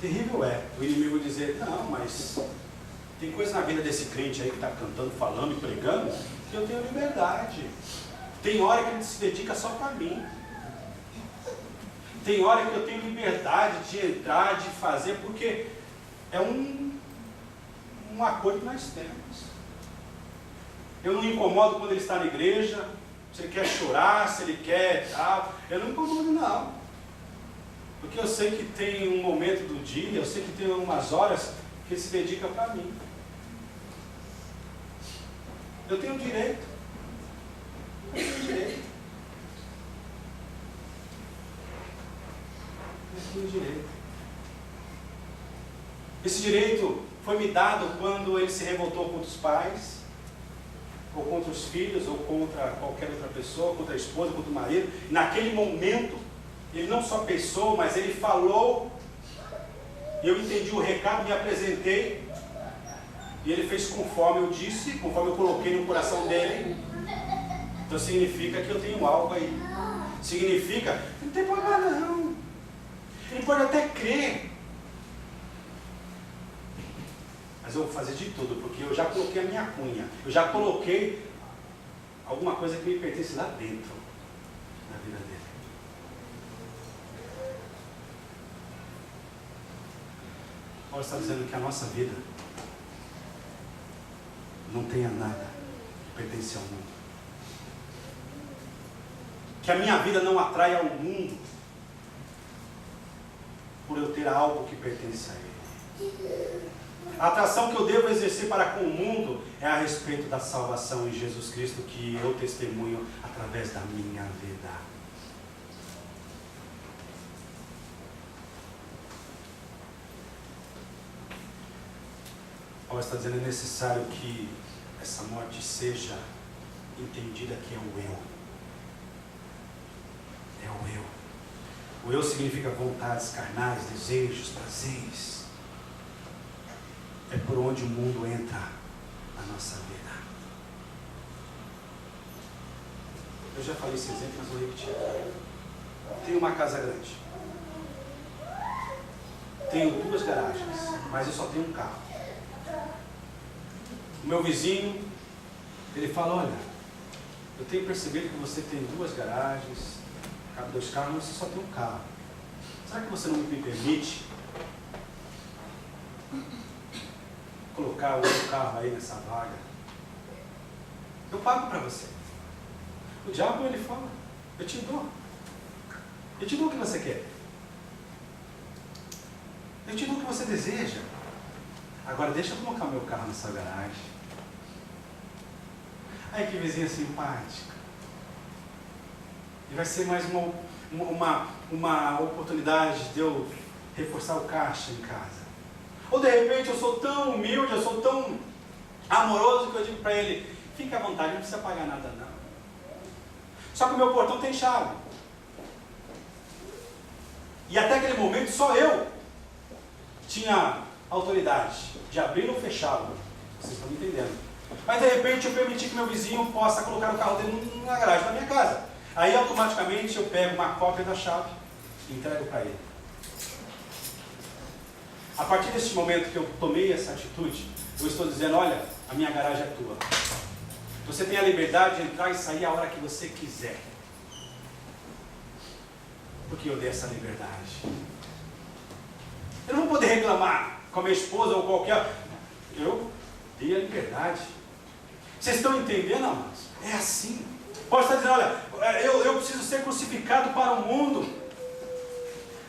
Terrível é o inimigo dizer, não, mas tem coisa na vida desse crente aí que está cantando, falando e pregando, que eu tenho liberdade. Tem hora que ele se dedica só para mim. Tem hora que eu tenho liberdade de entrar, de fazer, porque é um acordo que nós temos. Eu não me incomodo quando ele está na igreja, se ele quer chorar, se ele quer tal, eu não me incomodo não. Porque eu sei que tem um momento do dia, eu sei que tem umas horas que ele se dedica para mim. Eu tenho direito. Eu tenho direito. Eu tenho direito. Esse direito foi me dado quando ele se revoltou contra os pais, ou contra os filhos, ou contra qualquer outra pessoa, contra a esposa, contra o marido. Naquele momento, ele não só pensou, mas ele falou, e eu entendi o recado, me apresentei, e ele fez conforme eu disse, conforme eu coloquei no coração dele. Então significa que eu tenho algo aí. Significa, não tem problema não. Ele pode até crer, mas eu vou fazer de tudo, porque eu já coloquei a minha cunha, eu já coloquei alguma coisa que me pertence lá dentro, na vida dele. Paulo está dizendo que a nossa vida não tenha nada que pertence ao mundo. Que a minha vida não atraia ao mundo por eu ter algo que pertence a ele. A atração que eu devo exercer para com o mundo é a respeito da salvação em Jesus Cristo, que eu testemunho através da minha vida. Paulo está dizendo que é necessário que essa morte seja entendida que é o eu. É o eu. O eu significa vontades carnais, desejos, prazeres. É por onde o mundo entra na nossa vida. Eu já falei esse exemplo, mas vou repetir aqui. Tem uma casa grande. tenho 2 garagens, mas eu só tenho um carro. O meu vizinho, ele fala, olha, eu tenho percebido que você tem 2 garagens, cabe 2 carros, mas você só tem um carro. Será que você não me permite colocar o outro carro aí nessa vaga? Eu pago para você. O diabo, ele fala, eu te dou. Eu te dou o que você quer. Eu te dou o que você deseja. Agora deixa eu colocar meu carro nessa garagem. Ai, que vizinha simpática. E vai ser mais uma oportunidade de eu reforçar o caixa em casa. Ou de repente eu sou tão humilde, eu sou tão amoroso que eu digo para ele, fique à vontade, não precisa pagar nada não. Só que o meu portão tem chave. E até aquele momento só eu tinha autoridade de abrir ou fechá-lo. Vocês estão me entendendo? Mas de repente eu permiti que meu vizinho possa colocar o carro dele na garagem da minha casa. Aí automaticamente eu pego uma cópia da chave e entrego para ele. A partir desse momento que eu tomei essa atitude, eu estou dizendo, olha, a minha garagem é tua. Você tem a liberdade de entrar e sair a hora que você quiser. Porque eu dei essa liberdade. Eu não vou poder reclamar com a minha esposa ou qualquer... Eu dei a liberdade. Vocês estão entendendo, amados? É assim. Pode estar dizendo, olha, eu preciso ser crucificado para o mundo.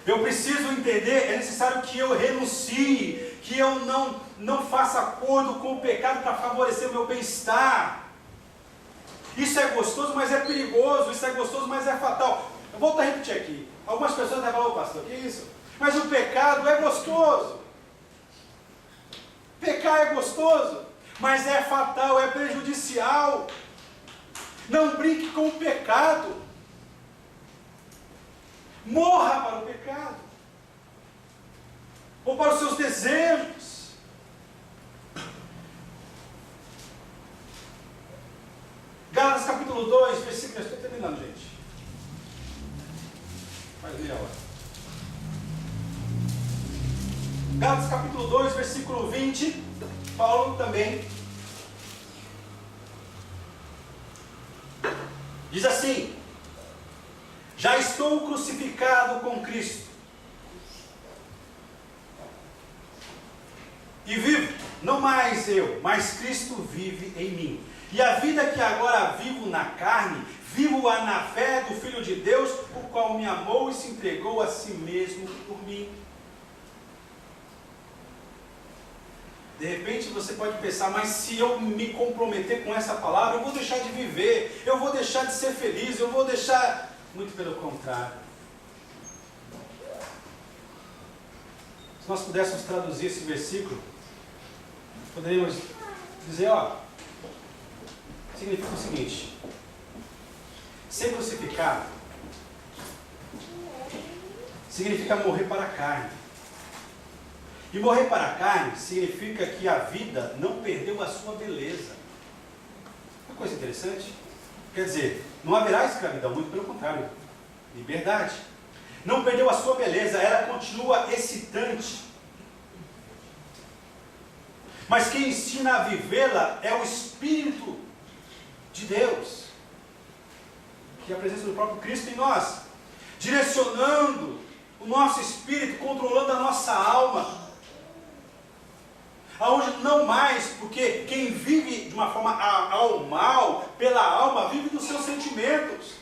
Eu preciso entender, é necessário que eu renuncie, que eu não faça acordo com o pecado para favorecer o meu bem-estar. Isso é gostoso, mas é perigoso. Isso é gostoso, mas é fatal. Eu vou voltar a repetir aqui. Algumas pessoas devem falar, ô pastor, que isso? Mas o pecado é gostoso. Pecar é gostoso, mas é fatal, é prejudicial. Não brinque com o pecado. Morra para o pecado. Ou para os seus desejos. Gálatas capítulo 2, versículo... Estou terminando, gente. Mais meia hora. Gálatas capítulo 2, versículo 20. Paulo também diz assim: já estou crucificado com Cristo. E vivo, não mais eu, mas Cristo vive em mim. E a vida que agora vivo na carne, vivo-a na fé do Filho de Deus, o qual me amou e se entregou a si mesmo por mim. De repente você pode pensar, mas se eu me comprometer com essa palavra, eu vou deixar de viver, eu vou deixar de ser feliz, eu vou deixar... Muito pelo contrário. Se nós pudéssemos traduzir esse versículo, poderíamos dizer, significa o seguinte: ser crucificado significa morrer para a carne. E morrer para a carne significa que a vida não perdeu a sua beleza. Uma coisa interessante. Quer dizer, não haverá escravidão, muito pelo contrário, liberdade. Não perdeu a sua beleza, ela continua excitante. Mas quem ensina a vivê-la é o Espírito de Deus, que é a presença do próprio Cristo em nós, direcionando o nosso espírito, controlando a nossa alma. Aonde não mais, porque quem vive de uma forma ao mal, pela alma, vive dos seus sentimentos,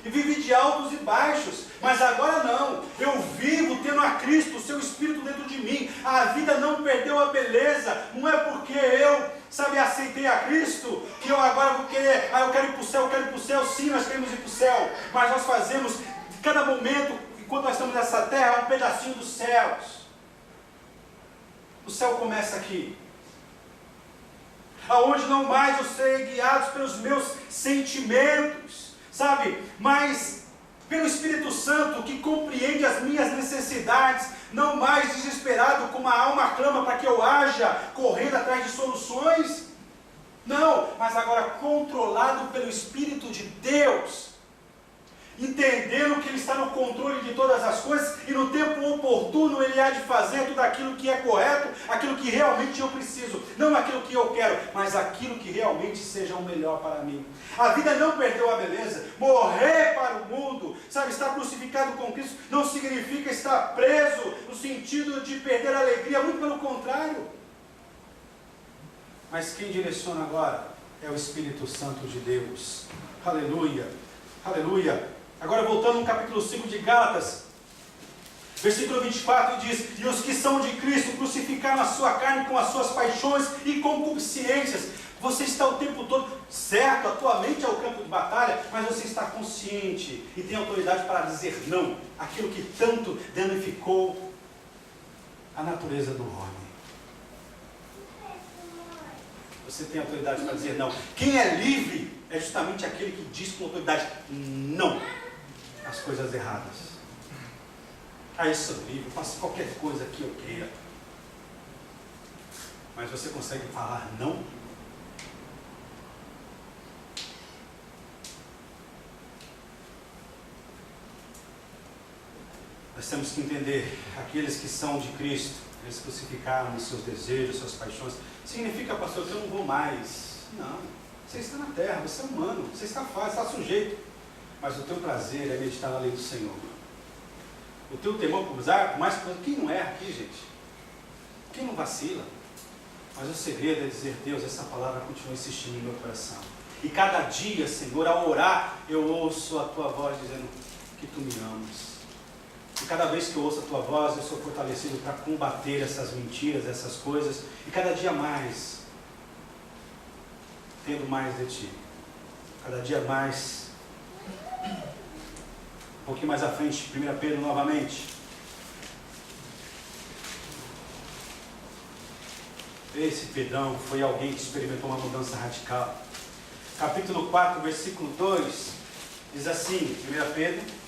e vive de altos e baixos. Mas agora não, eu vivo tendo a Cristo, o seu Espírito dentro de mim. A vida não perdeu a beleza, não é porque eu, aceitei a Cristo, que eu agora vou querer, eu quero ir para o céu, eu quero ir para o céu. Sim, nós queremos ir para o céu, mas nós fazemos, cada momento, enquanto nós estamos nessa terra, um pedacinho dos céus. O céu começa aqui, aonde não mais eu serei guiado pelos meus sentimentos, mas pelo Espírito Santo, que compreende as minhas necessidades, não mais desesperado como a alma clama para que eu haja, correndo atrás de soluções, não, mas agora controlado pelo Espírito de Deus, entendendo que Ele está no controle de todas as coisas e no tempo oportuno Ele há de fazer tudo aquilo que é correto, aquilo que realmente eu preciso, não aquilo que eu quero, mas aquilo que realmente seja o melhor para mim. A vida não perdeu a beleza. Morrer para o mundo, sabe, estar crucificado com Cristo não significa estar preso no sentido de perder a alegria, muito pelo contrário. Mas quem direciona agora é o Espírito Santo de Deus. Aleluia, aleluia. Agora voltando no capítulo 5 de Gálatas, versículo 24 diz: e os que são de Cristo crucificaram a sua carne com as suas paixões e concupiscências. Você está o tempo todo, certo, a tua mente é o campo de batalha, mas você está consciente e tem autoridade para dizer não àquilo que tanto danificou a natureza do homem. Você tem autoridade para dizer não. Quem é livre é justamente aquele que diz com autoridade não às coisas erradas. Ah, eu sou livre, faço qualquer coisa que eu queira. Mas você consegue falar não? Nós temos que entender, aqueles que são de Cristo, eles crucificaram os seus desejos, suas paixões. Significa, pastor, que eu não vou mais. Não, você está na terra, você é humano, você está fácil, está sujeito. Mas o teu prazer é meditar na lei do Senhor. O teu temor por usar, mais quem não erra aqui, gente? Quem não vacila? Mas o segredo é dizer: Deus, essa palavra continua insistindo no meu coração. E cada dia, Senhor, ao orar, eu ouço a tua voz dizendo que tu me amas. E cada vez que eu ouço a tua voz, eu sou fortalecido para combater essas mentiras, essas coisas. E cada dia mais, tendo mais de ti. Cada dia mais. Um pouquinho mais à frente, 1 Pedro novamente. Esse Pedrão foi alguém que experimentou uma mudança radical. Capítulo 4, versículo 2, diz assim, 1 Pedro.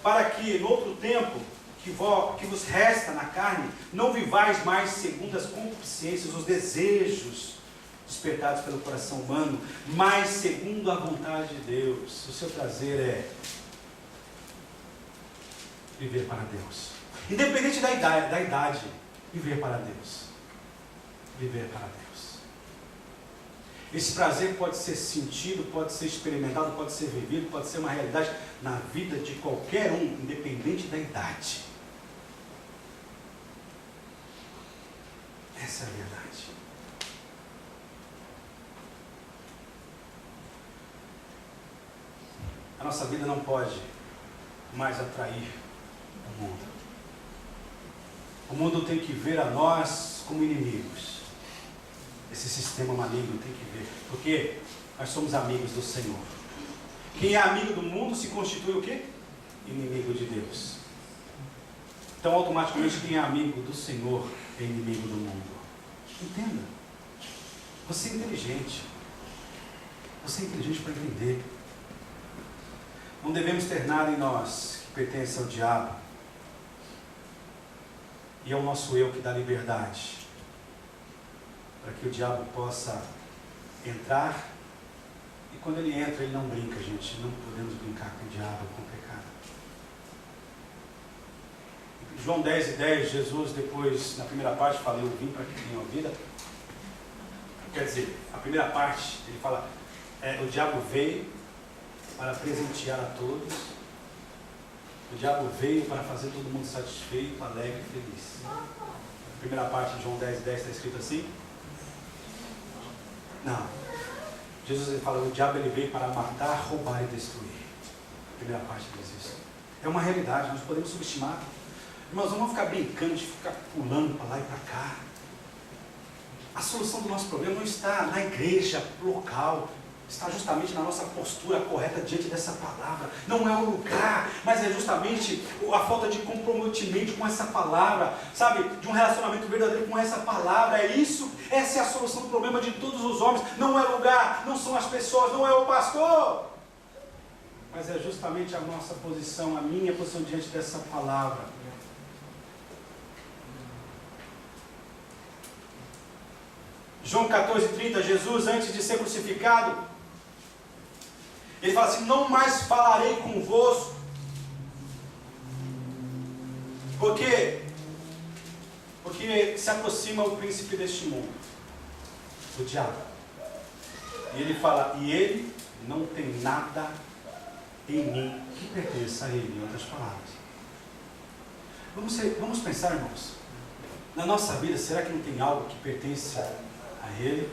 Para que no outro tempo que vos resta na carne, não vivais mais segundo as concupiscências, os desejos despertados pelo coração humano, mas segundo a vontade de Deus. O seu prazer é viver para Deus, independente da idade, viver para Deus, viver para Deus. Esse prazer pode ser sentido, pode ser experimentado, pode ser vivido, pode ser uma realidade na vida de qualquer um, independente da idade. Essa é a verdade. A nossa vida não pode mais atrair o mundo. O mundo tem que ver a nós como inimigos. Esse sistema maligno tem que ver, porque nós somos amigos do Senhor. Quem é amigo do mundo se constitui o quê? Inimigo de Deus. Então, automaticamente, quem é amigo do Senhor é inimigo do mundo. Entenda. Você é inteligente. Você é inteligente para entender. Não devemos ter nada em nós que pertence ao diabo. E é o nosso eu que dá liberdade para que o diabo possa entrar. E quando ele entra, ele não brinca, gente. Não podemos brincar com o diabo, com o pecado. João 10:10, Jesus depois, na primeira parte, fala: eu vim para que tenham vida. Quer dizer, a primeira parte, ele fala, o diabo veio para presentear a todos. O diabo veio para fazer todo mundo satisfeito, alegre e feliz. A primeira parte de João 10:10 está escrito assim? Não. Jesus ele fala: o diabo ele veio para matar, roubar e destruir. A primeira parte diz isso. É uma realidade, nós podemos subestimar. Irmãos, não vamos ficar brincando de ficar pulando para lá e para cá. A solução do nosso problema não está na igreja local. Está justamente na nossa postura correta diante dessa palavra. Não é o lugar, mas é justamente a falta de comprometimento com essa palavra, sabe? De um relacionamento verdadeiro com essa palavra. É isso, essa é a solução do problema de todos os homens. Não é lugar, não são as pessoas, não é o pastor, mas é justamente a nossa posição, a minha posição diante dessa palavra. João 14:30, Jesus, antes de ser crucificado, Ele fala assim: não mais falarei convosco. Por quê? Porque se aproxima o príncipe deste mundo, o diabo. E ele fala: e ele não tem nada em mim que pertença a ele, em outras palavras. Vamos pensar, irmãos. Na nossa vida, será que não tem algo que pertence a ele?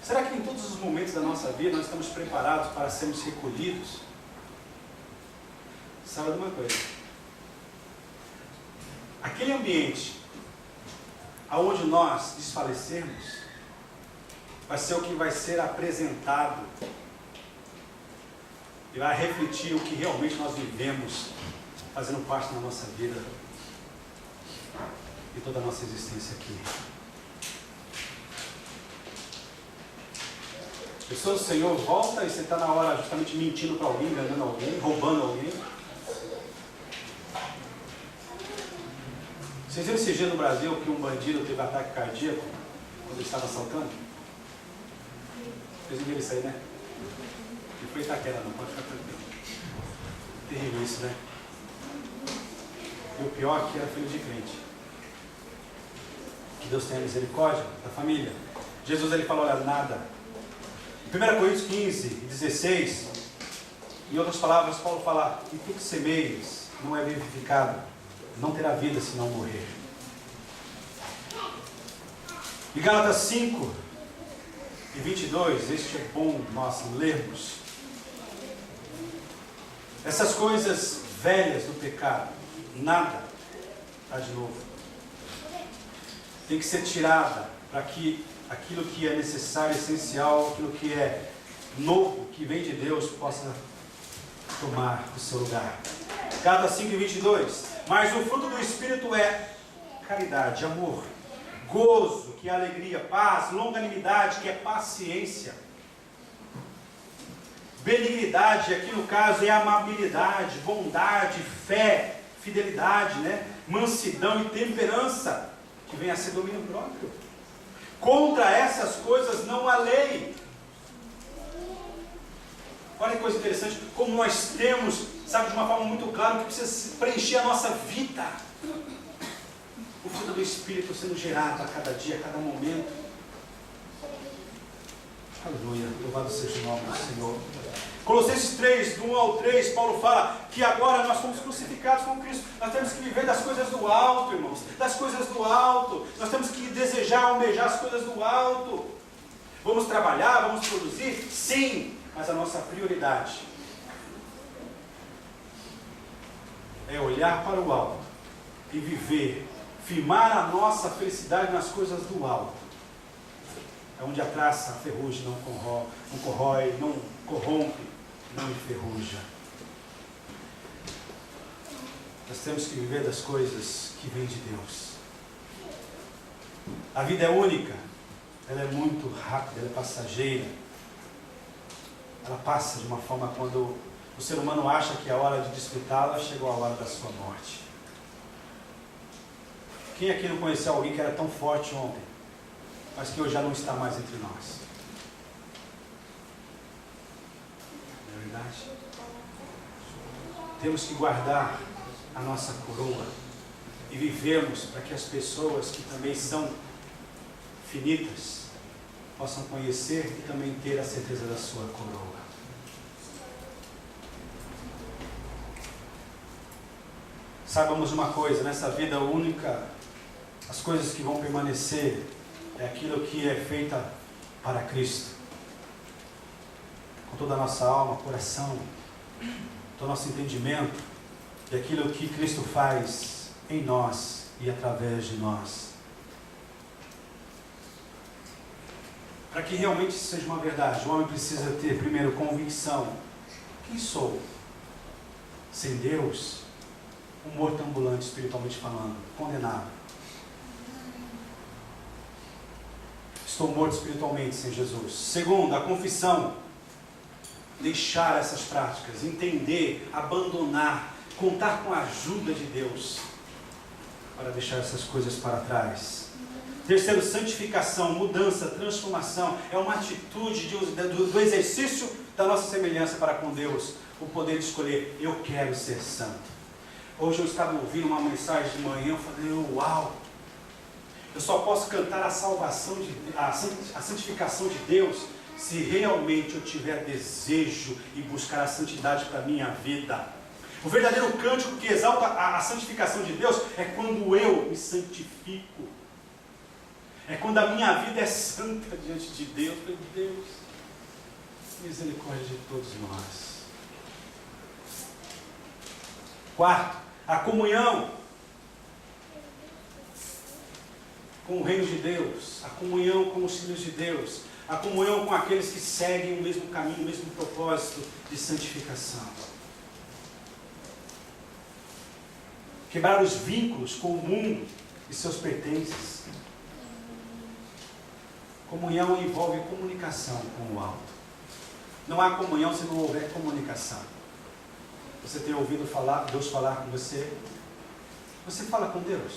Será que em todos os momentos da nossa vida nós estamos preparados para sermos recolhidos? Sabe de uma coisa? Aquele ambiente aonde nós desfalecermos vai ser o que vai ser apresentado e vai refletir o que realmente nós vivemos, fazendo parte da nossa vida e toda a nossa existência aqui. Pessoas do Senhor, volta e você está na hora justamente mentindo para alguém, enganando alguém, roubando alguém. Vocês viram esse dia no Brasil que um bandido teve ataque cardíaco quando ele estava assaltando? Vocês viram isso aí, né? Não foi Itaquera, não, pode ficar tranquilo. Terrível isso, né? E o pior é que era filho de crente. Que Deus tenha misericórdia da família. Jesus, ele falou: olha, nada. Em 1 Coríntios 15, 16, em outras palavras, Paulo fala: e tu que semeias não é vivificado, não terá vida se não morrer. Em Gálatas 5 e 22, este é bom nós lermos. Essas coisas velhas do pecado, nada está de novo. Tem que ser tirada para que aquilo que é necessário, essencial, aquilo que é novo, que vem de Deus, possa tomar o seu lugar. Gálatas 5 e 22. Mas o fruto do Espírito é caridade, amor, gozo, que é alegria, paz, longanimidade, que é paciência, benignidade, aqui no caso é amabilidade, bondade, fé, fidelidade, né? Mansidão e temperança, que vem a ser domínio próprio. Contra essas coisas não há lei. Olha que coisa interessante, como nós temos, sabe, de uma forma muito clara, que precisa preencher a nossa vida. O fruto do Espírito sendo gerado a cada dia, a cada momento. Aleluia, louvado seja o nome do Senhor. Colossenses 3, do 1 ao 3, Paulo fala que agora nós somos crucificados com Cristo. Nós temos que viver das coisas do alto, irmãos. Das coisas do alto. Nós temos que desejar, almejar as coisas do alto. Vamos trabalhar, vamos produzir? Sim, mas a nossa prioridade é olhar para o alto e viver, firmar a nossa felicidade nas coisas do alto. É onde a traça, a ferrugem não corrói, não corrompe, não enferruja. Nós temos que viver das coisas que vêm de Deus. A vida é única, ela é muito rápida, ela é passageira. Ela passa de uma forma, quando o ser humano acha que é a hora de desfrutá-la, chegou a hora da sua morte. Quem aqui não conheceu alguém que era tão forte ontem, mas que hoje já não está mais entre nós? Não é verdade? Temos que guardar a nossa coroa e vivermos para que as pessoas que também são finitas possam conhecer e também ter a certeza da sua coroa. Saibamos uma coisa, nessa vida única, as coisas que vão permanecer é aquilo que é feita para Cristo. Com toda a nossa alma, coração, todo o nosso entendimento, e aquilo que Cristo faz em nós e através de nós. Para que realmente isso seja uma verdade, o homem precisa ter primeiro convicção. Quem sou? Sem Deus, um morto ambulante, espiritualmente falando, condenado. Estou morto espiritualmente sem Jesus. Segundo, a confissão. Deixar essas práticas, entender, abandonar, contar com a ajuda de Deus para deixar essas coisas para trás. Terceiro, santificação, mudança, transformação. É uma atitude do exercício da nossa semelhança para com Deus. O poder de escolher, eu quero ser santo. Hoje eu estava ouvindo uma mensagem de manhã, eu falei, uau! Eu só posso cantar a santificação de Deus se realmente eu tiver desejo e buscar a santidade para a minha vida. O verdadeiro cântico que exalta a santificação de Deus é quando eu me santifico. É quando a minha vida é santa diante de Deus. Meu Deus, misericórdia de todos nós. Quarto, a comunhão com o reino de Deus, a comunhão com os filhos de Deus, a comunhão com aqueles que seguem o mesmo caminho, o mesmo propósito de santificação. Quebrar os vínculos com o mundo e seus pertences. Comunhão envolve comunicação com o alto. Não há comunhão se não houver comunicação. Você tem ouvido Deus falar com você? Você fala com Deus?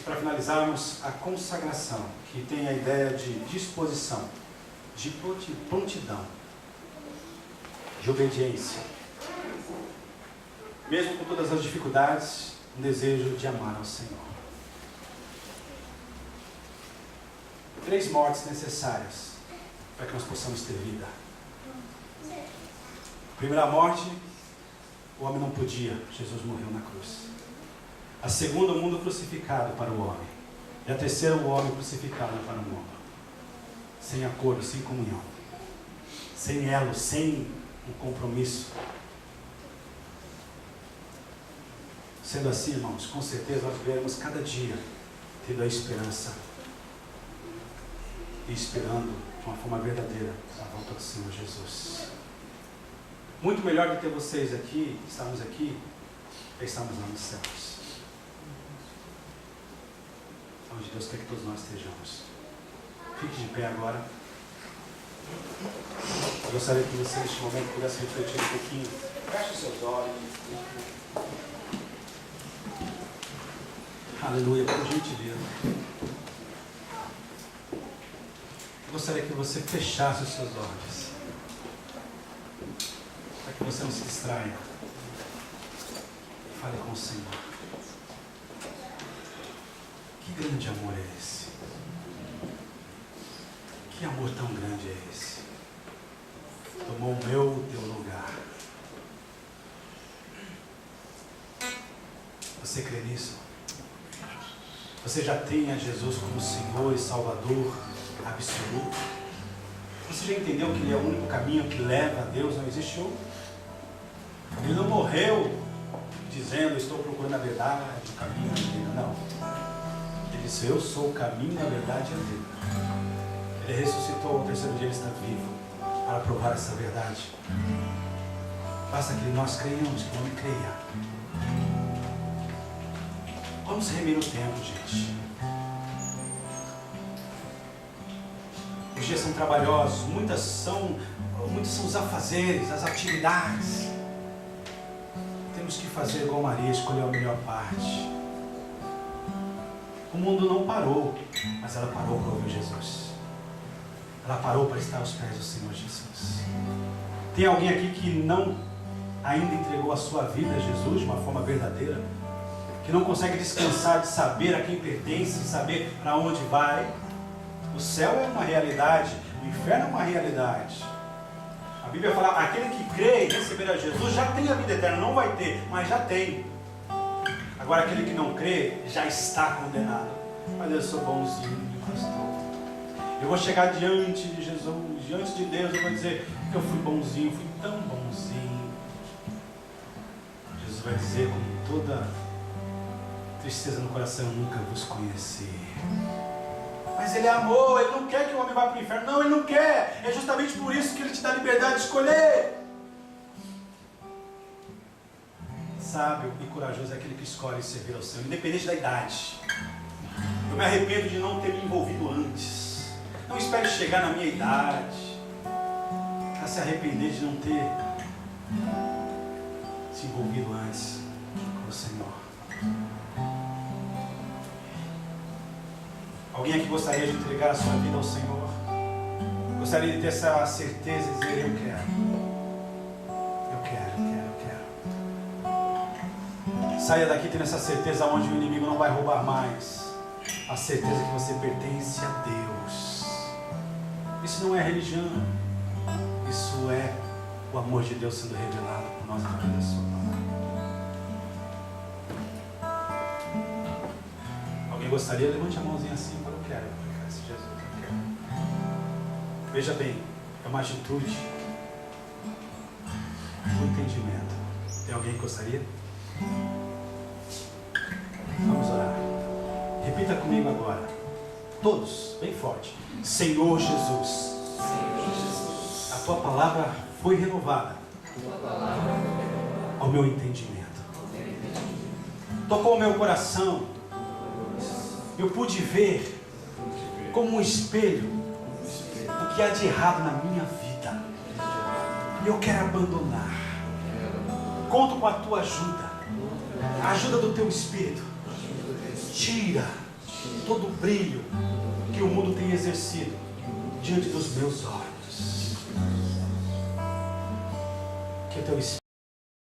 E para finalizarmos, a consagração, que tem a ideia de disposição, de prontidão, de obediência. Mesmo com todas as dificuldades, um desejo de amar ao Senhor. 3 mortes necessárias para que nós possamos ter vida. A primeira morte, o homem não podia, Jesus morreu na cruz. A segunda, o mundo crucificado para o homem. E a terceira, o homem crucificado para o mundo. Sem acordo, sem comunhão. Sem elo, sem um compromisso. Sendo assim, irmãos, com certeza nós veremos cada dia tendo a esperança e esperando de uma forma verdadeira a volta do Senhor Jesus. Muito melhor do que ter vocês aqui, estarmos aqui, é estarmos lá nos céus. Onde Deus quer que todos nós estejamos. Fique de pé agora. Eu gostaria que você neste momento pudesse refletir um pouquinho. Feche os seus olhos. Aleluia, por gentileza. Eu gostaria que você fechasse os seus olhos, para que você não se distraia. Fale com o Senhor. Que grande amor é esse? Que amor tão grande é esse? Tomou o meu, o teu lugar. Você crê nisso? Você já tem a Jesus como Senhor e Salvador absoluto? Você já entendeu que Ele é o único caminho que leva a Deus? Não existe outro. Ele não morreu dizendo, estou procurando a verdade, o caminho e a vida. Não. Ele disse, eu sou o caminho, a verdade e a vida. Ele ressuscitou ao terceiro dia, Ele está vivo para provar essa verdade. Basta que nós creiamos, que o homem creia. Vamos remir o tempo, gente. Os dias são trabalhosos, muitos são os afazeres, as atividades. Temos que fazer igual Maria, escolher a melhor parte. O mundo não parou, mas ela parou para ouvir Jesus. Ela parou para estar aos pés do Senhor Jesus. Tem alguém aqui que não ainda entregou a sua vida a Jesus de uma forma verdadeira? Que não consegue descansar de saber a quem pertence, saber para onde vai? O céu é uma realidade, o inferno é uma realidade. A Bíblia fala, aquele que crê e receber a Jesus já tem a vida eterna, não vai ter, mas já tem. Agora aquele que não crê já está condenado. Mas eu sou bonzinho, pastor. Eu vou chegar diante de Jesus, diante de Deus, eu vou dizer que eu fui bonzinho, fui tão bonzinho. Jesus vai dizer com toda tristeza no coração, eu nunca vos conheci. Mas Ele é amor, Ele não quer que o homem vá para o inferno. Não, Ele não quer. É justamente por isso que Ele te dá a liberdade de escolher. Sábio e corajoso é aquele que escolhe servir ao Senhor, independente da idade. Eu me arrependo de não ter me envolvido antes. Não espere chegar na minha idade para se arrepender de não ter se envolvido antes com o Senhor. Alguém aqui gostaria de entregar a sua vida ao Senhor? Gostaria de ter essa certeza e dizer: eu quero. Saia daqui tendo essa certeza onde o inimigo não vai roubar mais. A certeza que você pertence a Deus. Isso não é religião. Isso é o amor de Deus sendo revelado por nós através da sua palavra. Alguém gostaria? Levante a mãozinha assim. Eu quero. Jesus, eu quero. Veja bem, é uma atitude, um entendimento. Tem alguém que gostaria? Vamos orar. Repita comigo agora. Todos, bem forte. Senhor Jesus, a tua palavra foi renovada ao meu entendimento. Tocou o meu coração. Eu pude ver como um espelho o que há de errado na minha vida. E eu quero abandonar. Conto com a tua ajuda. A ajuda do teu Espírito. Tira todo o brilho que o mundo tem exercido diante dos meus olhos. Que o teu Espírito